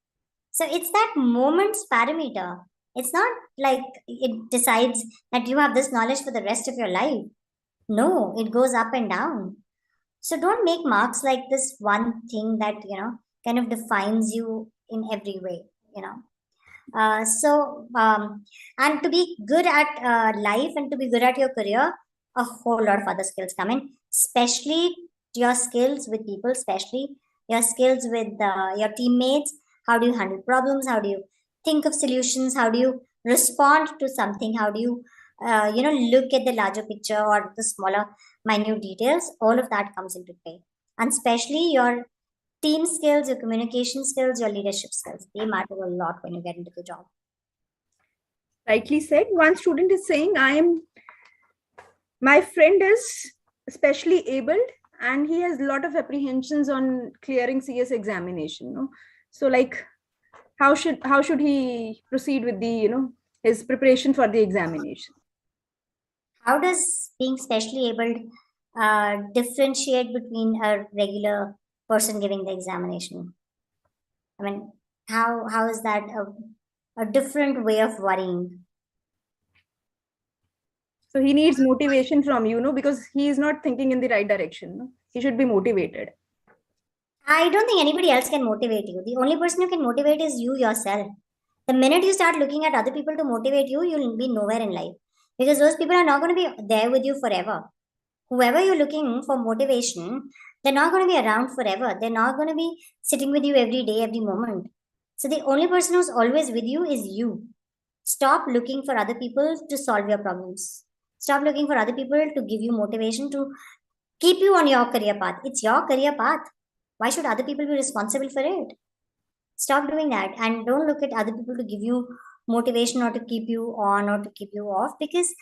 So it's that moment's parameter. It's not like it decides that you have this knowledge for the rest of your life. No, it goes up and down. So don't make marks like this one thing that kind of defines you in every way. You know. And to be good at life and to be good at your career, a whole lot of other skills come in, especially your skills with people, especially your skills with your teammates. How do you handle problems? How do you think of solutions? How do you respond to something? How do you, look at the larger picture or the smaller, minute details? All of that comes into play. And especially your team skills, your communication skills, your leadership skills. They matter a lot when you get into the job. Rightly said. One student is saying, my friend is specially abled and he has a lot of apprehensions on clearing CS examination. No? So like, how should he proceed with the, his preparation for the examination? How does being specially abled differentiate between a regular person giving the examination? I mean, how is that a different way of worrying? So he needs motivation from you, because he is not thinking in the right direction. No? He should be motivated. I don't think anybody else can motivate you. The only person who can motivate is you yourself. The minute you start looking at other people to motivate you, you'll be nowhere in life because those people are not going to be there with you forever. Whoever you're looking for motivation, they're not going to be around forever. They're not going to be sitting with you every day, every moment. So the only person who's always with you is you. Stop looking for other people to solve your problems. Stop looking for other people to give you motivation to keep you on your career path. It's your career path. Why should other people be responsible for it? Stop doing that and don't look at other people to give you motivation or to keep you on or to keep you off, because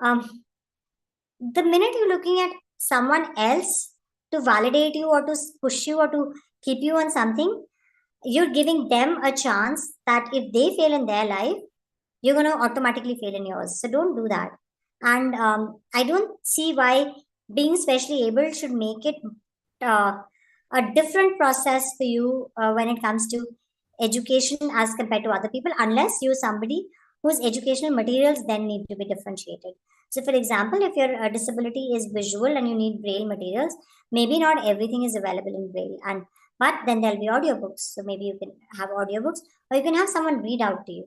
the minute you're looking at someone else to validate you or to push you or to keep you on something, you're giving them a chance that if they fail in their life, you're going to automatically fail in yours. So don't do that. And I don't see why being specially able should make it a different process for you when it comes to education as compared to other people, unless you're somebody whose educational materials then need to be differentiated. So for example, if your disability is visual and you need braille materials, maybe not everything is available in braille, and but then there'll be audiobooks. So maybe you can have audiobooks, or you can have someone read out to you,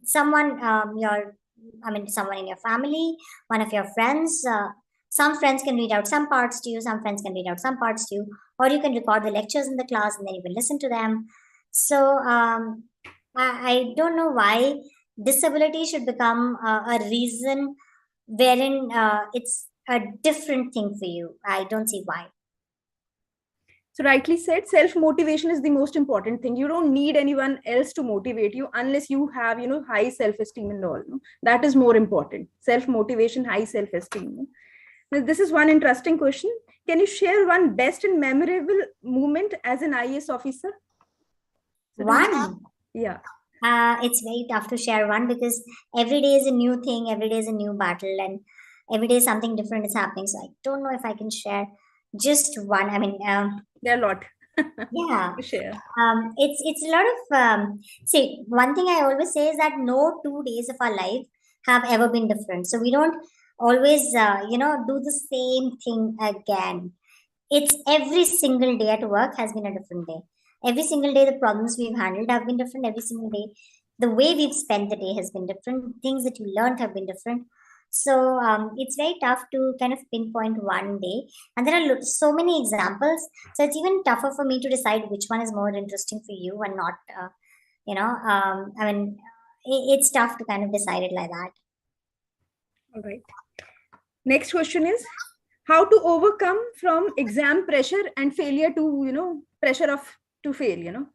someone your I mean someone in your family, one of your friends. Some friends can read out some parts to you, some friends can read out some parts to you, or you can record the lectures in the class and then you can listen to them. So I don't know why disability should become a reason wherein it's a different thing for you. I don't see why. So rightly said, self-motivation is the most important thing. You don't need anyone else to motivate you unless you have, high self-esteem and all. No? That is more important. Self-motivation, high self-esteem. No? Now, this is one interesting question. Can you share one best and memorable moment as an IAS officer? So One. Yeah. It's very tough to share one because every day is a new thing, every day is a new battle, and every day something different is happening. So I don't know if I can share just one. I mean, there are a lot. Yeah. To share. It's a lot of see, one thing I always say is that no 2 days of our life have ever been different. So we don't always do the same thing again. It's every single day at work has been a different day. Every single day the problems we've handled have been different. Every single day the way we've spent the day has been different. Things that you learned have been different. So it's very tough to kind of pinpoint one day. And there are so many examples. So it's even tougher for me to decide which one is more interesting for you and not, it's tough to kind of decide it like that. All right. Next question is, how to overcome from exam pressure and failure to, pressure of to fail.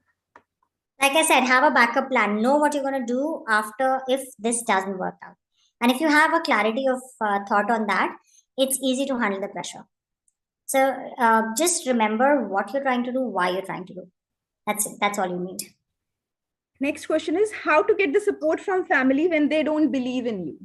Like I said, have a backup plan. Know what you're going to do after if this doesn't work out. And if you have a clarity of thought on that, it's easy to handle the pressure. So just remember what you're trying to do, why you're trying to do. That's it. That's all you need. Next question is, how to get the support from family when they don't believe in you?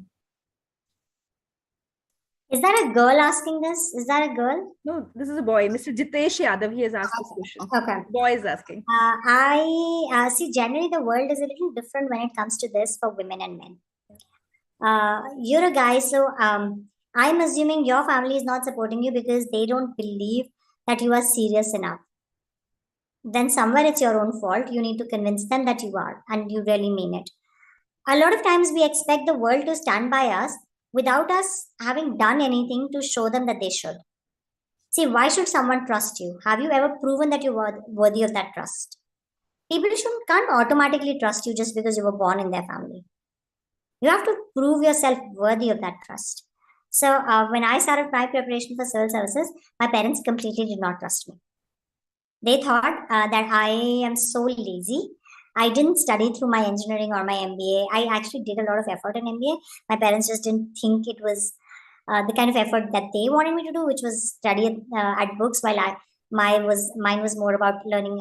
Is that a girl asking this? Is that a girl? No, this is a boy. Mr. Jitesh Yadav, he has asked this question. Okay. Boy is asking. I see, generally the world is a little different when it comes to this for women and men. You're a guy, so I'm assuming your family is not supporting you because they don't believe that you are serious enough. Then somewhere it's your own fault. You need to convince them that you are and you really mean it. A lot of times we expect the world to stand by us without us having done anything to show them that they should. See, why should someone trust you? Have you ever proven that you're worthy of that trust? People can't automatically trust you just because you were born in their family. You have to prove yourself worthy of that trust. So when I started my preparation for civil services, my parents completely did not trust me. They thought that I am so lazy. I didn't study through my engineering or my MBA. I actually did a lot of effort in MBA. My parents just didn't think it was the kind of effort that they wanted me to do, which was study at books, while mine was more about learning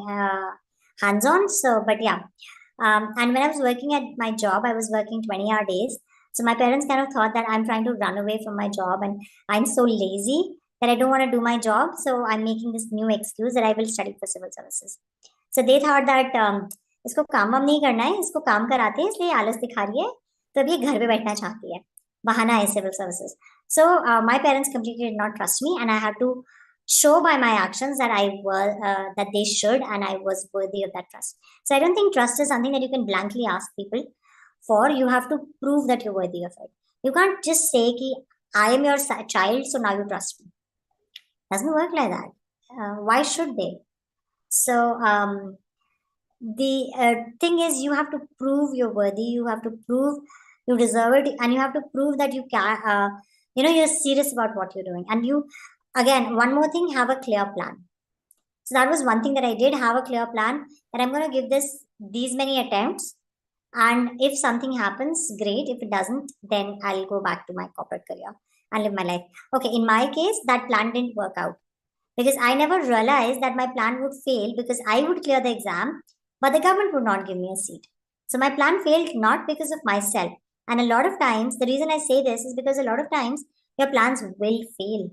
hands-on. So, but yeah. And when I was working at my job, I was working 20-hour days. So my parents kind of thought that I'm trying to run away from my job and I'm so lazy that I don't want to do my job. So I'm making this new excuse that I will study for civil services. So they thought that इसको काम वाम नहीं करना है, इसको काम कराते हैं इसलिए आलस दिखा रही है, तो अभी घर पे बैठना चाहती है, बहाना है civil services. So my parents completely did not trust me, and I had to show by my actions that that they should, and I was worthy of that trust. So I don't think trust is something that you can blankly ask people for. You have to prove that you're worthy of it. You can't just say ki I am your child, so now you trust me. Doesn't work like that. Why should they? So the thing is, you have to prove you're worthy. You have to prove you deserve it, and you have to prove that you can. You're serious about what you're doing, and you. Again, one more thing, have a clear plan. So that was one thing that I did, have a clear plan that I'm going to give these many attempts. And if something happens, great. If it doesn't, then I'll go back to my corporate career and live my life. Okay, in my case, that plan didn't work out because I never realized that my plan would fail because I would clear the exam, but the government would not give me a seat. So my plan failed not because of myself. And a lot of times, the reason I say this is because a lot of times your plans will fail.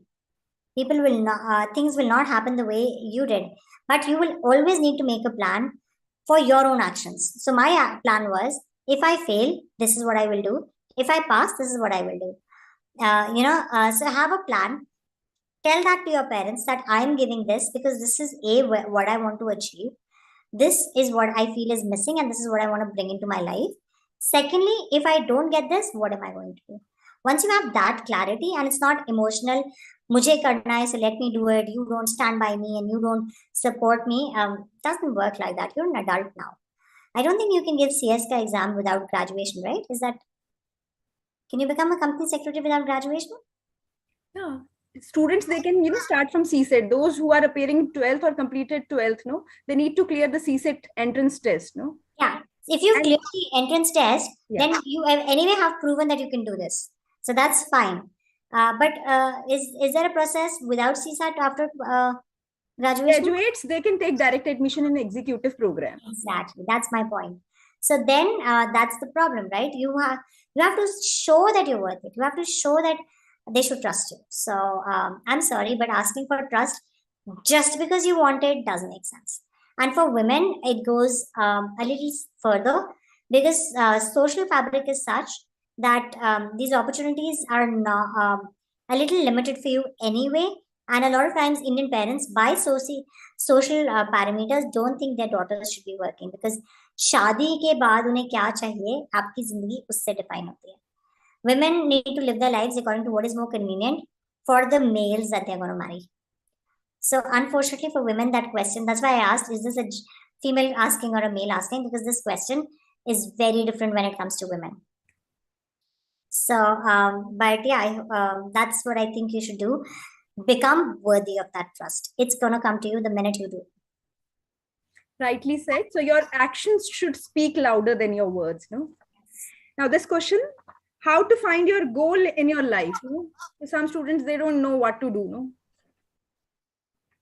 People will not, things will not happen the way you did, but you will always need to make a plan for your own actions. So my plan was, if I fail, this is what I will do. If I pass, this is what I will do. So have a plan. Tell that to your parents that I am giving this because this is what I want to achieve. This is what I feel is missing, and this is what I want to bring into my life. Secondly, if I don't get this, what am I going to do? Once you have that clarity and it's not emotional, mujhe karna hai, so let me do it, you don't stand by me and you don't support me, doesn't work like that. You're an adult now. I don't think you can give CSK exam without graduation, right? Can you become a company secretary without graduation? Yeah. Students, they can, start from CSET. Those who are appearing 12th or completed 12th, no, they need to clear the CSET entrance test, no? Yeah. If you And- clear the entrance test, Yeah. then you anyway have proven that you can do this. So that's fine. But is there a process without CSAT after graduation? Graduates, they can take direct admission in executive program. Exactly. That's my point. So then that's the problem, right? You have to show that you're worth it. You have to show that they should trust you. So I'm sorry, but asking for trust just because you want it doesn't make sense. And for women, it goes a little further because social fabric is such that these opportunities are not a little limited for you anyway. And a lot of times, Indian parents, by social parameters, don't think their daughters should be working because शादी के बाद उन्हें क्या चाहिए आपकी जिंदगी उससे define होती है. Women need to live their lives according to what is more convenient for the males that they're going to marry. So unfortunately for women, that question, that's why I asked, is this a female asking or a male asking? Because this question is very different when it comes to women. So, but yeah, that's what I think you should do. Become worthy of that trust. It's going to come to you the minute you do. Rightly said. So your actions should speak louder than your words, no? Now this question, how to find your goal in your life? No? Some students, they don't know what to do, no?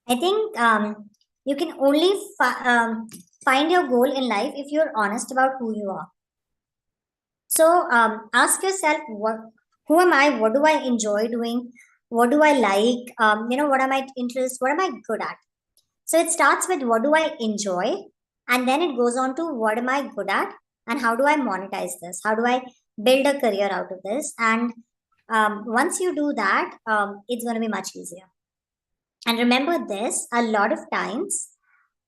I think you can only find your goal in life if you're honest about who you are. So ask yourself, who am I? What do I enjoy doing? What do I like? What are my interests? What am I good at? So it starts with what do I enjoy? And then it goes on to what am I good at? And how do I monetize this? How do I build a career out of this? And once you do that, it's going to be much easier. And remember this, a lot of times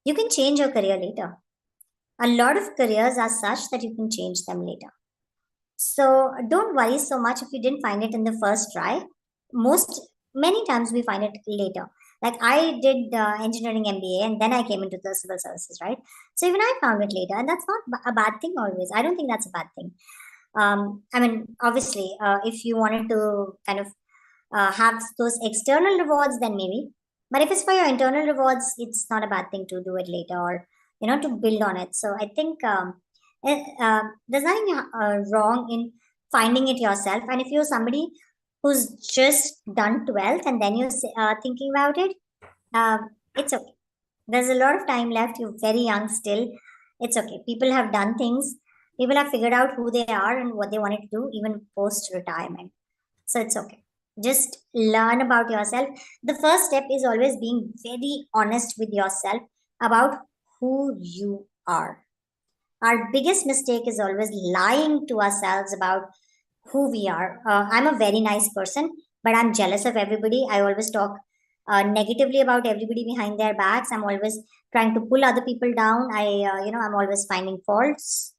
you can change your career later. A lot of careers are such that you can change them later. So don't worry so much if you didn't find it in the first try. Many times we find it later. Like I did engineering MBA and then I came into the civil services, right? So even I found it later, and that's not a bad thing always. I don't think that's a bad thing. I mean, obviously, if you wanted to kind of have those external rewards, then maybe. But if it's for your internal rewards, it's not a bad thing to do it later or to build on it. So I think there's nothing wrong in finding it yourself. And if you're somebody who's just done 12th and then you're thinking about it, it's okay. There's a lot of time left. You're very young still. It's okay. People have done things. People have figured out who they are and what they wanted to do, even post retirement. So it's okay. Just learn about yourself. The first step is always being very honest with yourself about who you are. Our biggest mistake is always lying to ourselves about who we are. I'm a very nice person, but I'm jealous of everybody. I always talk negatively about everybody behind their backs. I'm always trying to pull other people down. I'm always finding faults.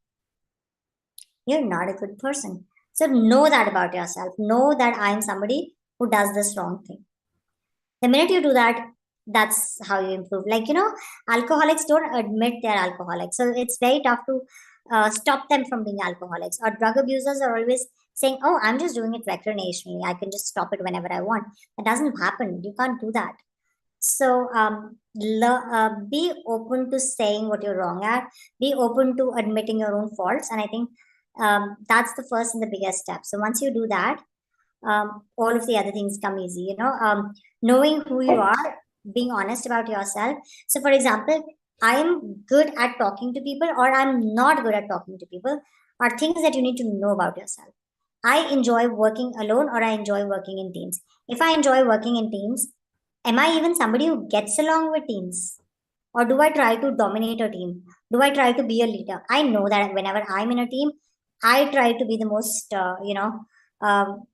You're not a good person. So know that about yourself. Know that I'm somebody who does this wrong thing. The minute you do that, that's how you improve. Like, alcoholics don't admit they're alcoholics. So it's very tough to stop them from being alcoholics. Or drug abusers are always saying, oh, I'm just doing it recreationally. I can just stop it whenever I want. That doesn't happen. You can't do that. So be open to saying what you're wrong at. Be open to admitting your own faults. And I think that's the first and the biggest step. So once you do that, all of the other things come easy. Knowing who you are, being honest about yourself. So for example, I'm good at talking to people or I'm not good at talking to people are things that you need to know about yourself. I enjoy working alone or I enjoy working in teams. If I enjoy working in teams, am I even somebody who gets along with teams? Or do I try to dominate a team? Do I try to be a leader? I know that whenever I'm in a team, I try to be the most, um,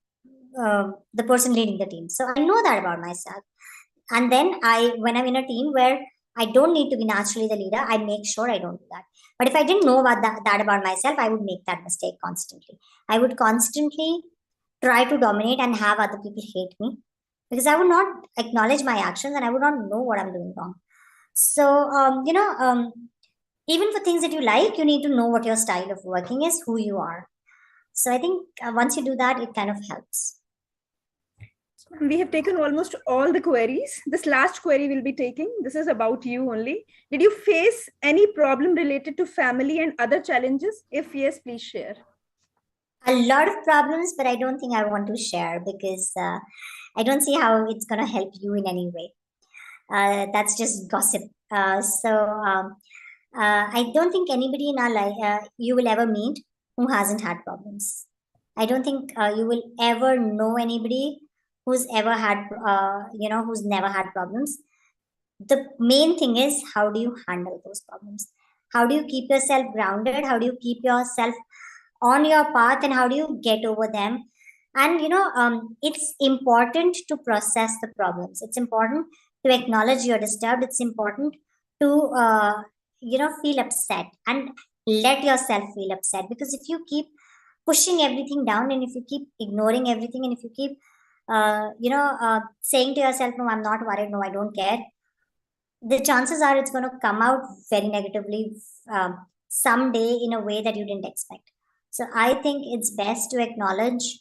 the person leading the team. So I know that about myself. And then when I'm in a team where I don't need to be naturally the leader, I make sure I don't do that. But if I didn't know about that about myself, I would make that mistake constantly. I would constantly try to dominate and have other people hate me because I would not acknowledge my actions and I would not know what I'm doing wrong. So, even for things that you like, you need to know what your style of working is, who you are. So I think once you do that, it kind of helps. We have taken almost all the queries. This last query we'll be taking. This is about you only. Did you face any problem related to family and other challenges? If yes, please share. A lot of problems, but I don't think I want to share because I don't see how it's going to help you in any way. That's just gossip. I don't think anybody in our life you will ever meet who hasn't had problems. I don't think you will ever know anybody who's ever had, who's never had problems. The main thing is, how do you handle those problems? How do you keep yourself grounded? How do you keep yourself on your path, and how do you get over them? And it's important to process the problems. It's important to acknowledge you're disturbed. It's important to feel upset and let yourself feel upset, because if you keep pushing everything down, and if you keep ignoring everything, and if you keep saying to yourself, no, I'm not worried, no, I don't care, the chances are it's going to come out very negatively someday in a way that you didn't expect. So I think it's best to acknowledge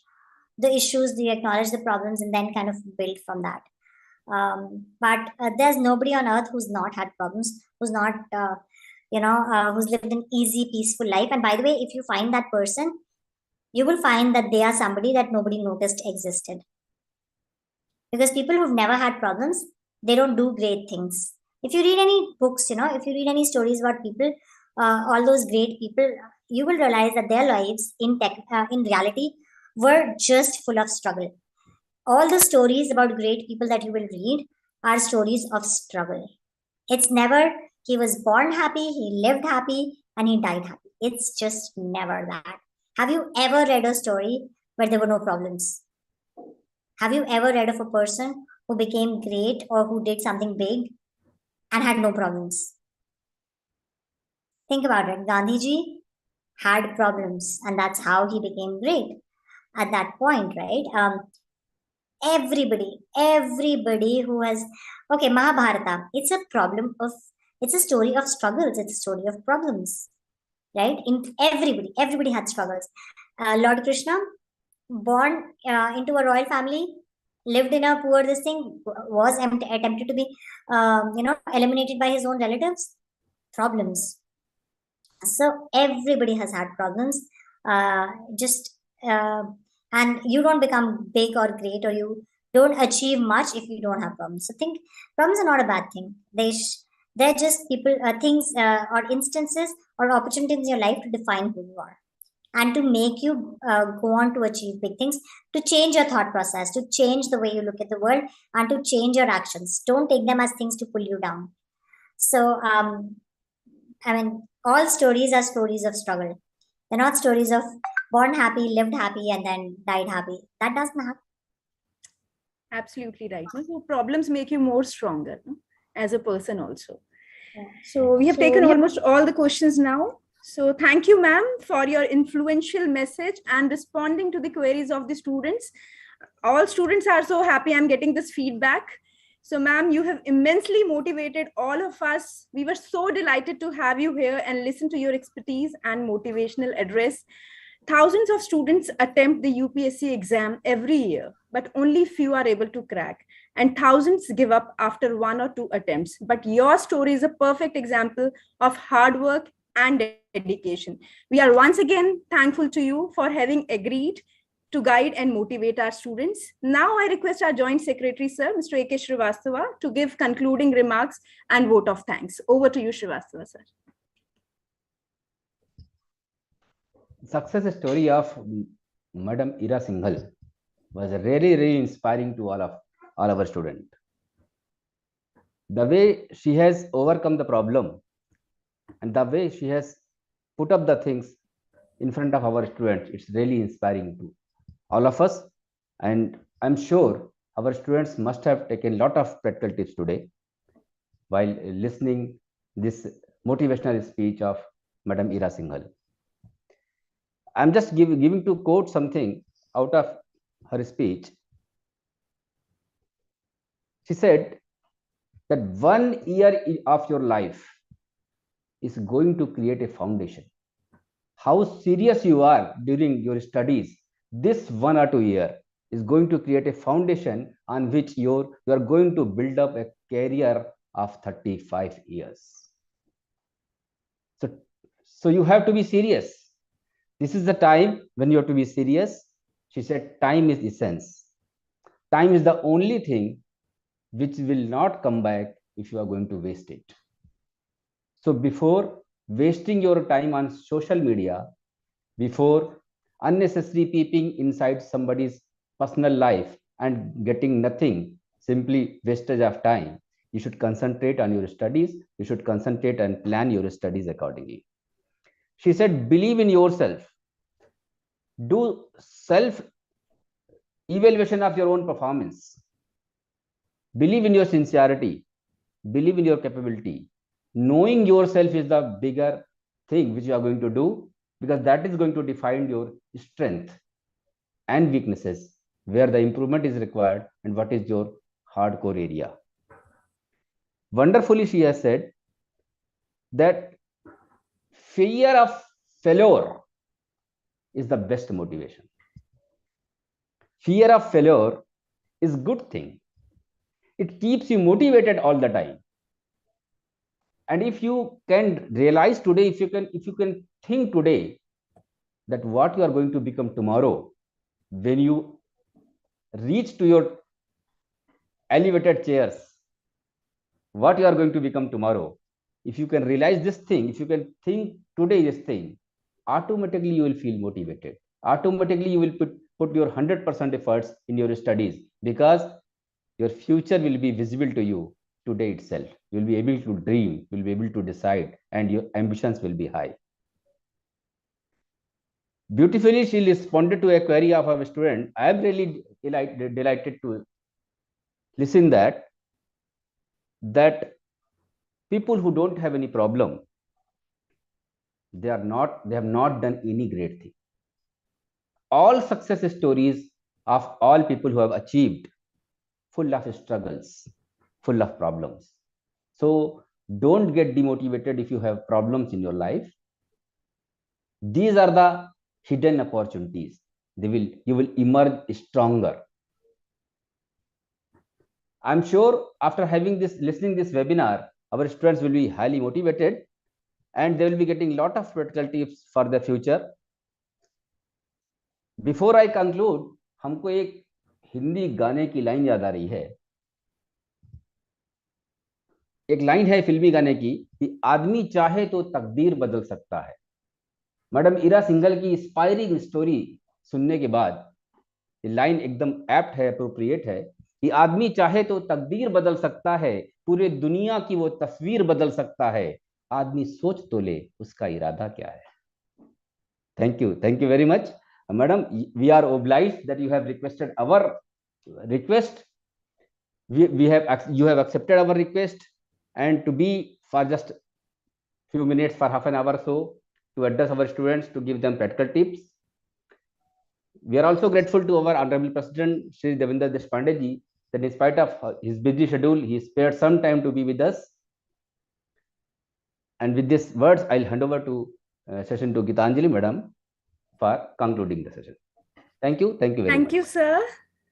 the issues, to acknowledge the problems, and then kind of build from that. But there's nobody on earth who's not had problems, who's not, who's lived an easy, peaceful life. And by the way, if you find that person, you will find that they are somebody that nobody noticed existed. Because people who've never had problems, they don't do great things. If you read any books, if you read any stories about people, all those great people, you will realize that their lives in reality were just full of struggle. All the stories about great people that you will read are stories of struggle. It's never he was born happy, he lived happy, and he died happy. It's just never that. Have you ever read a story where there were no problems? Have you ever read of a person who became great or who did something big and had no problems? Think about it. Gandhiji had problems, and that's how he became great at that point, right? Everybody who has, okay, Mahabharata, it's a story of struggles, it's a story of problems, right? Everybody had struggles. Lord Krishna, born into a royal family, lived in a poor this thing, was attempted to be eliminated by his own relatives. Problems. So everybody has had problems. Just and you don't become big or great, or you don't achieve much if you don't have problems. So think problems are not a bad thing. They're just people, things, or instances or opportunities in your life to define who you are, and to make you go on to achieve big things, to change your thought process, to change the way you look at the world, and to change your actions. Don't take them as things to pull you down. So I mean, all stories are stories of struggle. They're not stories of born happy, lived happy, and then died happy. That doesn't happen. Absolutely right. So problems make you more stronger, as a person also. Yeah. So we have taken almost all the questions now. So thank you, ma'am, for your influential message and responding to the queries of the students. All students are so happy I'm getting this feedback. So ma'am, you have immensely motivated all of us. We were so delighted to have you here and listen to your expertise and motivational address. Thousands of students attempt the UPSC exam every year, but only few are able to crack. And thousands give up after 1 or 2 attempts. But your story is a perfect example of hard work and dedication. We are once again thankful to you for having agreed to guide and motivate our students. Now I request our Joint Secretary, Sir, Mr. A.K. Srivastava, to give concluding remarks and vote of thanks. Over to you, Srivastava, sir. Success story of Madam Ira Singhal was really inspiring to all our students. The way she has overcome the problem and the way she has put up the things in front of our students. It's really inspiring to all of us. And I'm sure our students must have taken a lot of practical tips today while listening this motivational speech of Madam Ira Singhal. I'm just giving to quote something out of her speech. She said that 1 year of your life is going to create a foundation. How serious you are during your studies, this 1 or 2 year is going to create a foundation on which you are going to build up a career of 35 years. So you have to be serious. This is the time when you have to be serious. She said, time is essence. Time is the only thing which will not come back if you are going to waste it. So before wasting your time on social media, before unnecessary peeping inside somebody's personal life and getting nothing, simply wastage of time, you should concentrate on your studies. You should concentrate and plan your studies accordingly. She said, believe in yourself. Do self evaluation of your own performance. Believe in your sincerity. Believe in your capability. Knowing yourself is the bigger thing which you are going to do, because that is going to define your strength and weaknesses, where the improvement is required and what is your hardcore area. Wonderfully, she has said that fear of failure is the best motivation. Fear of failure is good thing. It keeps you motivated all the time. And if you can realize today, if you can think today that what you are going to become tomorrow, when you reach to your elevated chairs, what you are going to become tomorrow, if you can realize this thing, if you can think today this thing, automatically you will feel motivated. Automatically you will put your 100% efforts in your studies, because your future will be visible to you today itself. You will be able to dream, you will be able to decide, and your ambitions will be high. Beautifully, she responded to a query of our student. I am really delighted to listen that people who don't have any problem, they have not done any great thing. All success stories of all people who have achieved, full of struggles, full of problems. So don't get demotivated if you have problems in your life. These are the hidden opportunities. You will emerge stronger. I'm sure after listening this webinar, our students will be highly motivated and they will be getting a lot of practical tips for the future. Before I conclude, हमको एक हिंदी गाने की line याद आ रही है. एक line है फिल्मी गाने की कि आदमी चाहे तो तकदीर बदल सकता है. मैडम इरा सिंघल की इंस्पायरिंग स्टोरी सुनने के बाद ये लाइन एकदम एप्ट है, अप्रोप्रिएट है कि आदमी चाहे तो तकदीर बदल सकता है, पूरे दुनिया की वो तस्वीर बदल सकता है, आदमी सोच तो ले उसका इरादा क्या है. Thank you very much madam. We are obliged that you have requested our request. You have accepted our request, and to be for just few minutes, for half an hour or so, to address our students, to give them practical tips. We are also grateful to our honorable president Shri Devendra Deshpande ji, that in spite of his busy schedule, he spared some time to be with us. And with these words, I'll hand over to session to Gitanjali madam for concluding the session. Thank you very much. Thank you, sir,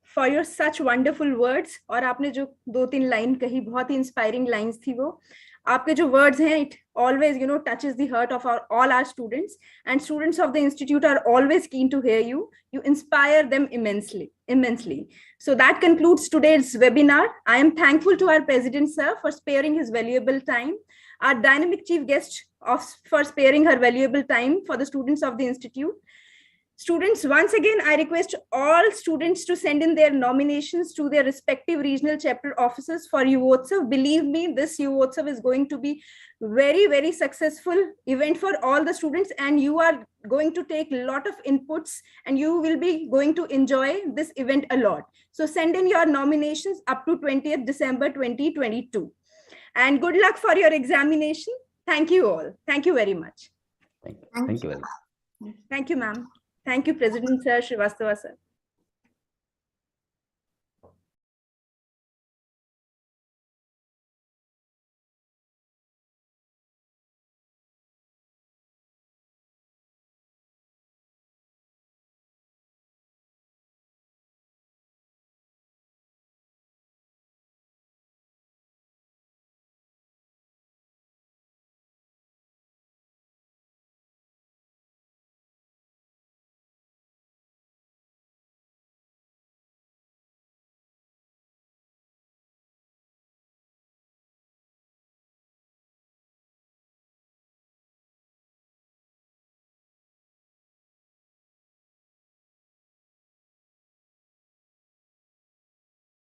for your such wonderful words. और आपने जो 2-3 line कही, बहुत ही inspiring lines थी वो. आपके जो words हैं, it always touches the heart of all our students, and students of the institute are always keen to hear you. You inspire them immensely. So that concludes today's webinar. I am thankful to our president, sir, for sparing his valuable time, our dynamic chief guest for sparing her valuable time for the students of the institute. Students, once again, I request all students to send in their nominations to their respective regional chapter offices for Yuvotsav. Believe me, this Yuvotsav is going to be very, very successful event for all the students, and you are going to take a lot of inputs and you will be going to enjoy this event a lot. So send in your nominations up to 20th December 2022. And good luck for your examination. Thank you all. Thank you very much. Thank you very much. Thank you, ma'am. Thank you, President Sir, Srivastava sir.